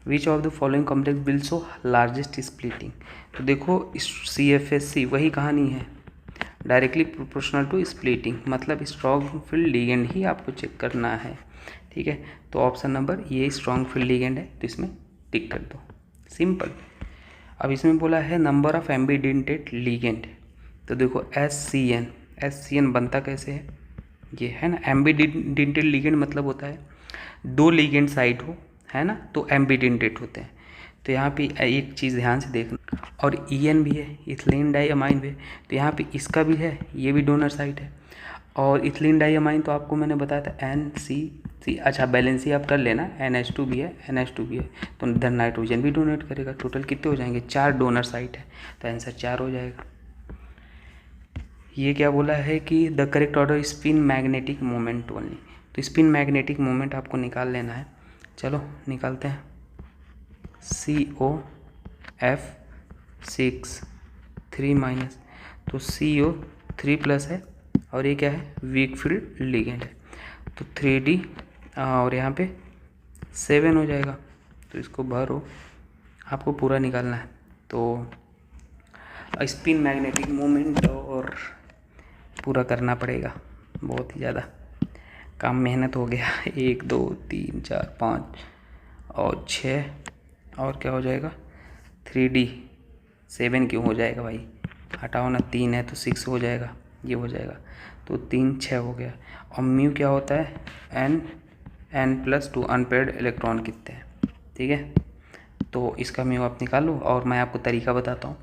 which of the following complex will show largest splitting. तो देखो CFSC वही कहानी है, डायरेक्टली प्रोपोर्शनल टू स्प्लिटिंग, मतलब स्ट्रॉन्ग फील्ड लिगेंड ही आपको चेक करना है, ठीक है। तो ऑप्शन नंबर ये स्ट्रॉन्ग फील्ड लिगेंड है, तो इसमें टिक कर दो, सिंपल। अब इसमें बोला है नंबर ऑफ एम्बीडेंटेड लिगेंड। तो देखो SCN बनता कैसे है, ये है ना, एम्बीडेंटेड लिगेंड मतलब होता है 2 लिगेंड साइट हो, है ना, तो एम्बीडेंटेड होते हैं। तो यहाँ पे एक चीज़ ध्यान से देखना, और EN भी है, इथिलीन डाइअमाइन भी है, तो यहाँ पे इसका भी है, ये भी डोनर साइट है। और इथिलीन डाइअमाइन तो आपको मैंने बताया था NCC, अच्छा बैलेंसी आप कर लेना, NH2 भी है, NH2 भी है, तो इधर नाइट्रोजन भी डोनेट करेगा। टोटल कितने हो जाएंगे, 4 डोनर साइट है, तो आंसर 4 हो जाएगा। ये क्या बोला है कि the correct order spin magnetic moment only, तो स्पिन मैग्नेटिक मोमेंट आपको निकाल लेना है। चलो निकालते हैं, COF6 3-, तो CO 3+ है, और ये क्या है, वीक फील्ड लिगेंड है, तो 3D और यहाँ पे 7 हो जाएगा। तो इसको भरो, आपको पूरा निकालना है। तो स्पिन मैग्नेटिक मोमेंट और पूरा करना पड़ेगा, बहुत ही ज़्यादा काम मेहनत हो गया। 1 2 3 4 5 और 6, और क्या हो जाएगा 3D 7 क्यों हो जाएगा भाई, हटाओ ना, 3 है तो 6 हो जाएगा, ये हो जाएगा, तो 3 6 हो गया। और म्यू क्या होता है, N+2 अनपेड इलेक्ट्रॉन कितने हैं, ठीक है। तो इसका म्यू आप निकालो, और मैं आपको तरीका बताता हूँ।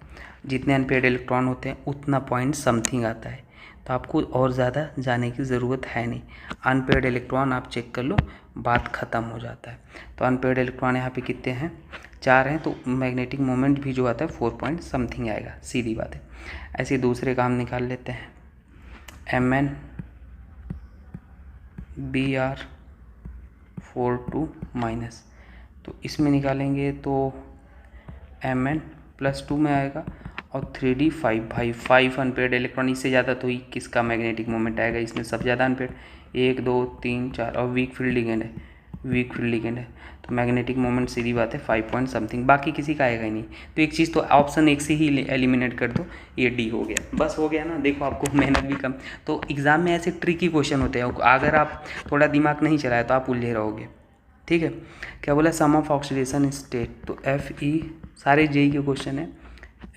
जितने अनपेड इलेक्ट्रॉन होते हैं उतना पॉइंट समथिंग आता है, तो आपको और ज़्यादा जाने की ज़रूरत है नहीं, अनपेड इलेक्ट्रॉन आप चेक कर लो, बात ख़त्म हो जाता है। तो अनपेड इलेक्ट्रॉन यहाँ पे कितने हैं, 4 हैं, तो मैग्नेटिक मोमेंट भी जो आता है 4 पॉइंट समथिंग आएगा, सीधी बात है। ऐसे दूसरे काम निकाल लेते हैं, MnBr42-, तो इसमें निकालेंगे तो Mn+2 में आएगा, और 3D 5 भाई, 5 अनपेड इलेक्ट्रॉन, इससे ज़्यादा तो ही किसका मैग्नेटिक मोमेंट आएगा, इसमें सब ज़्यादा अनपेड 1 2 3 4, और वीक फील्ड लिगेंड है, वीक फील्ड लिगेंड है, तो मैग्नेटिक मोमेंट सीधी बात है 5 पॉइंट समथिंग, बाकी किसी का आएगा ही नहीं। तो एक चीज़ तो ऑप्शन 1 से ही एलिमिनेट कर दो, ये डी हो गया, बस हो गया ना। देखो आपको मेहनत भी कम, तो एग्ज़ाम में ऐसे ट्रिकी क्वेश्चन होते हैं, अगर आप थोड़ा दिमाग नहीं चलाए तो आप उलझे रहोगे, ठीक है। क्या बोला, सम ऑफ ऑक्सीडेशन स्टेट, तो FE, सारे जेई के क्वेश्चन है,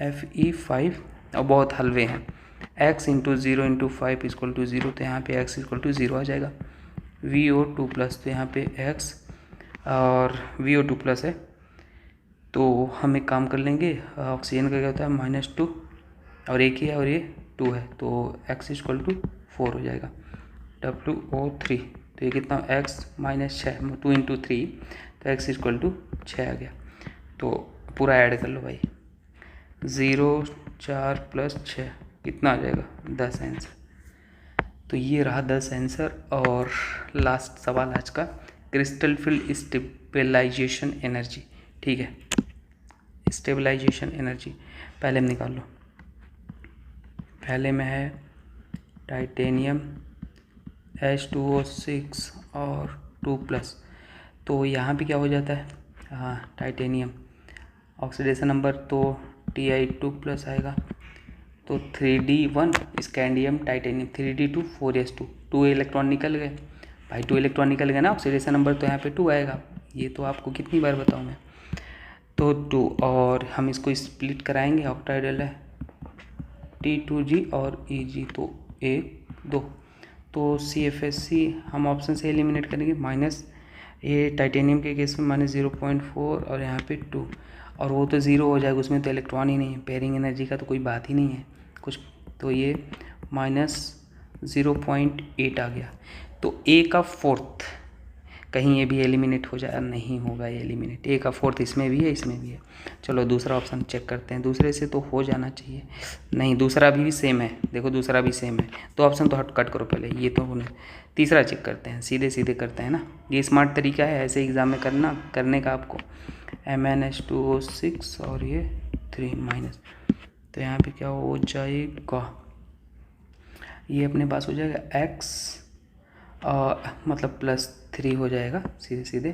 FE5, और बहुत हलवे हैं, x × 0 × 5 = 0, तो यहाँ पे x = 0 आ जाएगा। VO2+, तो यहाँ पे x और VO2+ है, तो हम एक काम कर लेंगे, ऑक्सीजन का क्या होता है -2, और एक ही है और ये 2 है, तो x इक्वल टू 4 हो जाएगा। WO3, तो ये कितना x माइनस 6, 2 इंटू 3, तो x इक्वल टू 6 आ गया। तो पूरा ऐड कर लो भाई, 0 4 प्लस 6 कितना आ जाएगा 10 आंसर। तो ये रहा 10 आंसर। और लास्ट सवाल आज का, क्रिस्टल फील्ड स्टेबलाइजेशन एनर्जी। ठीक है, स्टेबलाइजेशन एनर्जी पहले में निकाल लो। पहले में है टाइटेनियम H2O6 और 2+, तो यहाँ पे क्या हो जाता है, हाँ टाइटेनियम ऑक्सीडेशन नंबर तो Ti2+ आएगा, तो 3D1 scandium titanium 3D2 4S2, 2 electron निकल गए भाई, 2 इलेक्ट्रॉन निकल गए ना, ऑक्सीडेशन नंबर तो यहाँ पे 2 आएगा। ये तो आपको कितनी बार बताऊँ मैं, तो 2, और हम इसको स्प्लिट कराएंगे, ऑक्टाइडल है T2G और Eg, तो 1 2, तो CFSC हम ऑप्शन से एलिमिनेट करेंगे, माइनस, ये टाइटेनियम के केस में माइनस 0.4 और यहाँ पे 2, और वो तो 0 हो जाएगा, उसमें तो इलेक्ट्रॉन ही नहीं है, पेयरिंग एनर्जी का तो कोई बात ही नहीं है कुछ, तो ये माइनस 0.8 आ गया। तो A का 4th कहीं ये भी एलिमिनेट हो जाए, नहीं होगा ये एलिमिनेट, A का 4th इसमें भी है इसमें भी है। चलो दूसरा ऑप्शन चेक करते हैं, दूसरे से तो हो जाना चाहिए, नहीं दूसरा अभी भी सेम है, देखो दूसरा भी सेम है, तो ऑप्शन तो हट कट करो पहले, ये तो होने, तीसरा चेक करते हैं, सीधे सीधे करते हैं ना, ये स्मार्ट तरीका है ऐसे एग्जाम में करने का आपको। MnH2O6 और ये 3-, तो यहाँ पे क्या हो जाएगा, ये अपने पास हो जाएगा x मतलब +3 हो जाएगा सीधे सीधे,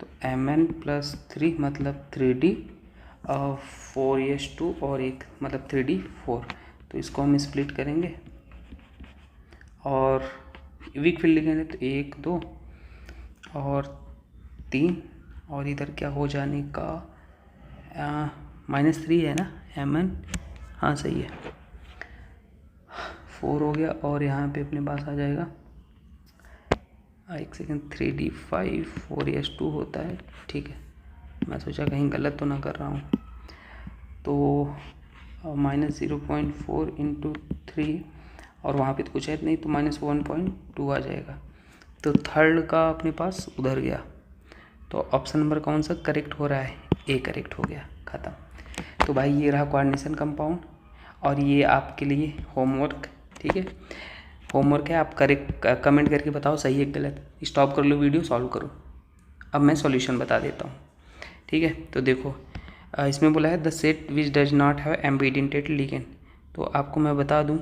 तो Mn+3 मतलब 3D 4S2 और एक मतलब 3D 4, तो इसको हम स्प्लिट करेंगे और वीक फील्ड लिखेंगे, तो 1 2 और 3, और इधर क्या हो जाने का -3 है ना Mn, हाँ सही है, 4 हो गया, और यहाँ पे अपने पास आ जाएगा एक सेकेंड 3D5 4S2 होता है, ठीक है, मैं सोचा कहीं गलत तो ना कर रहा हूँ, तो -0.4 इंटू 3, और वहाँ पे तो कुछ है नहीं, तो -1.2 आ जाएगा, तो थर्ड का अपने पास उधर गया, तो ऑप्शन नंबर कौन सा करेक्ट हो रहा है, A करेक्ट हो गया, ख़त्म। तो भाई ये रहा कोऑर्डिनेशन कंपाउंड, और ये आपके लिए होमवर्क, ठीक है, होमवर्क है, आप करेक्ट कमेंट करके बताओ सही है गलत, स्टॉप कर लो वीडियो, सॉल्व करो। अब मैं सॉल्यूशन बता देता हूँ, ठीक है। तो देखो इसमें बोला है the set which does not have ambidentate ligand, तो आपको मैं बता दूँ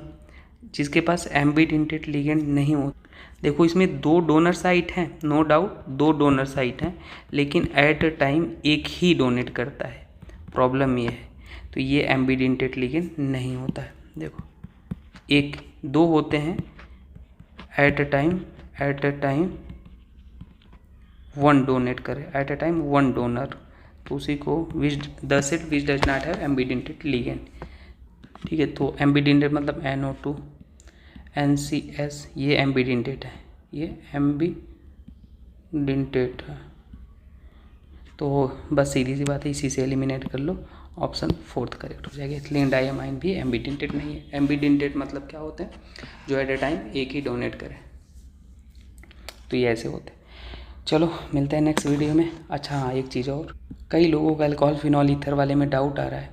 जिसके पास एम्बिडेंटेड लिगेंड नहीं हो, देखो इसमें 2 डोनर साइट हैं, नो डाउट 2 डोनर साइट हैं, लेकिन एट अ टाइम एक ही डोनेट करता है, प्रॉब्लम ये है, तो ये एम्बिडेंटेड लिगेंड नहीं होता है। देखो 2 होते हैं एट अ टाइम 1 डोनेट करे, एट अ टाइम 1 डोनर, तो उसी को the set which does not have ambidentate ligand, ठीक है। तो एम्बिडेंटेड मतलब NO2 NCS, ये एम्बिडेंटेड है, ये एम्बिडेंटेड है, तो बस सीधी सी बात है, इसी से एलिमिनेट कर लो, ऑप्शन 4th करेक्ट हो जाएगा। इथिलीन डाइअमाइन भी एम्बिडेंटेड नहीं है, एम्बिडेंटेड मतलब क्या होते हैं, जो एट ए टाइम एक ही डोनेट करे, तो ये ऐसे होते हैं। चलो मिलते हैं नेक्स्ट वीडियो में। अच्छा हाँ, एक चीज़ और, कई लोगों का अल्कोहल फिनॉल ईथर वाले में डाउट आ रहा है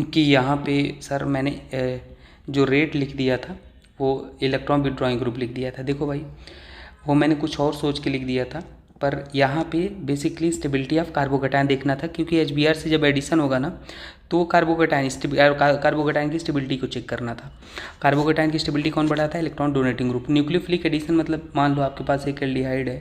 कि यहाँ पे सर मैंने जो रेट लिख दिया था वो इलेक्ट्रॉन विड्रॉइंग ग्रुप लिख दिया था, देखो भाई वो मैंने कुछ और सोच के लिख दिया था, पर यहाँ पे बेसिकली स्टेबिलिटी ऑफ कार्बोकैटायन देखना था, क्योंकि HBr से जब एडिशन होगा ना तो कार्बोकैटायन की स्टेबिलिटी को चेक करना था। कार्बोकैटायन की स्टेबिलिटी कौन बढ़ाता है, electron donating group. Nucleophilic addition मतलब मान लो आपके पास एक एल्डिहाइड है,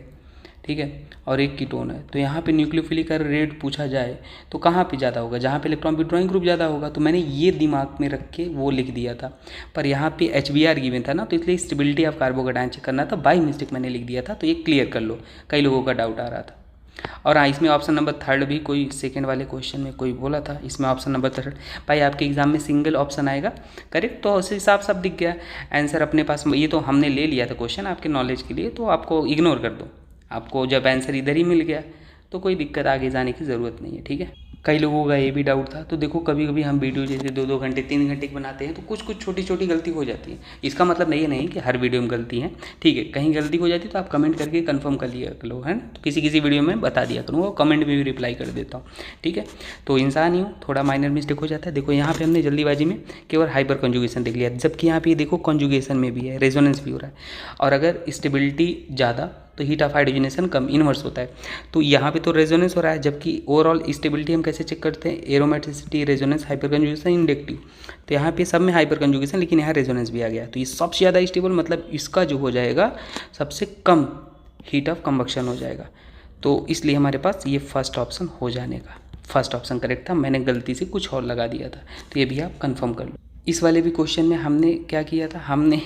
ठीक है, और एक कीटोन है, तो यहाँ पे न्यूक्लियोफिलिक का रेट पूछा जाए तो कहाँ पे ज़्यादा होगा, जहाँ पे इलेक्ट्रॉन विड्रॉइंग ग्रुप ज़्यादा होगा, तो मैंने ये दिमाग में रख के वो लिख दिया था, पर यहाँ पे HBr गिवन था ना, तो इसलिए स्टेबिलिटी ऑफ कार्बोकैटायन चेक करना था, बाई मिस्टेक मैंने लिख दिया था, तो ये क्लियर कर लो, कई लोगों का डाउट आ रहा था। और हाँ, इसमें ऑप्शन नंबर 3 भी कोई सेकंड वाले क्वेश्चन में कोई बोला था, इसमें ऑप्शन नंबर 3 भाई आपके एग्जाम में सिंगल ऑप्शन आएगा करेक्ट, तो उस हिसाब से दिख गया आंसर अपने पास, ये तो हमने ले लिया था क्वेश्चन आपके नॉलेज के लिए, तो आपको इग्नोर कर दो, आपको जब आंसर इधर ही मिल गया तो कोई दिक्कत आगे जाने की ज़रूरत नहीं है, ठीक है। कई लोगों का ये भी डाउट था। तो देखो कभी कभी हम वीडियो जैसे 2-2 घंटे 3 घंटे की बनाते हैं तो कुछ कुछ छोटी छोटी गलती हो जाती है। इसका मतलब ये नहीं कि हर वीडियो में गलती है, ठीक है, कहीं गलती हो जाती है तो आप कमेंट करके कंफर्म कर लिया करो, है ना। तो किसी किसी वीडियो में बता दिया करूँगा, कमेंट में भी रिप्लाई कर देता हूँ, ठीक है। तो इंसान ही हूँ, थोड़ा माइनर मिस्टेक हो जाता है। देखो यहाँ पे हमने जल्दीबाजी में केवल हाइपर कंजुगेशन देख लिया, जबकि यहाँ पे देखो कंजुगेशन में भी है, रेजोनेंस भी हो रहा है। और अगर स्टेबिलिटी ज़्यादा तो heat of hydrogenation come, inverse होता है। तो यहाँ पे तो रेजोनेंस हो रहा है, जबकि ओवरऑल स्टेबिलिटी हम कैसे चेक करते हैं, aromaticity, resonance, hyper conjugation, inductive. तो यहाँ पे सब में हाइपर कंजुगेशन, लेकिन यहाँ रेजोनेंस भी आ गया। तो ये सबसे ज़्यादा स्टेबल, मतलब इसका जो हो जाएगा सबसे कम हीट ऑफ कंबक्शन हो जाएगा। तो इसलिए हमारे पास ये फर्स्ट ऑप्शन हो जाने का, फर्स्ट ऑप्शन करेक्ट था, मैंने गलती से कुछ और लगा दिया था। तो ये भी आप कंफर्म कर लो। इस वाले भी क्वेश्चन में हमने क्या किया था, हमने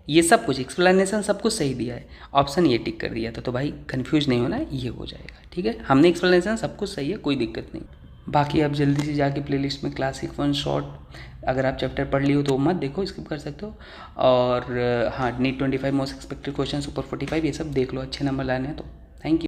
ये सब कुछ एक्सप्लेनेशन सब कुछ सही दिया है, ऑप्शन ये टिक कर दिया था। तो भाई कंफ्यूज नहीं होना, ये हो जाएगा, ठीक है। हमने एक्सप्लेनेशन सब कुछ सही है, कोई दिक्कत नहीं। बाकी आप जल्दी से जाके प्लेलिस्ट में क्लासिक 1 शॉर्ट, अगर आप चैप्टर पढ़ लिए हो तो मत देखो, स्किप कर सकते हो। और हाँ, NEET 25 most expected question, super 45, ये सब देख लो, अच्छे नंबर लाने हैं तो। Thank you.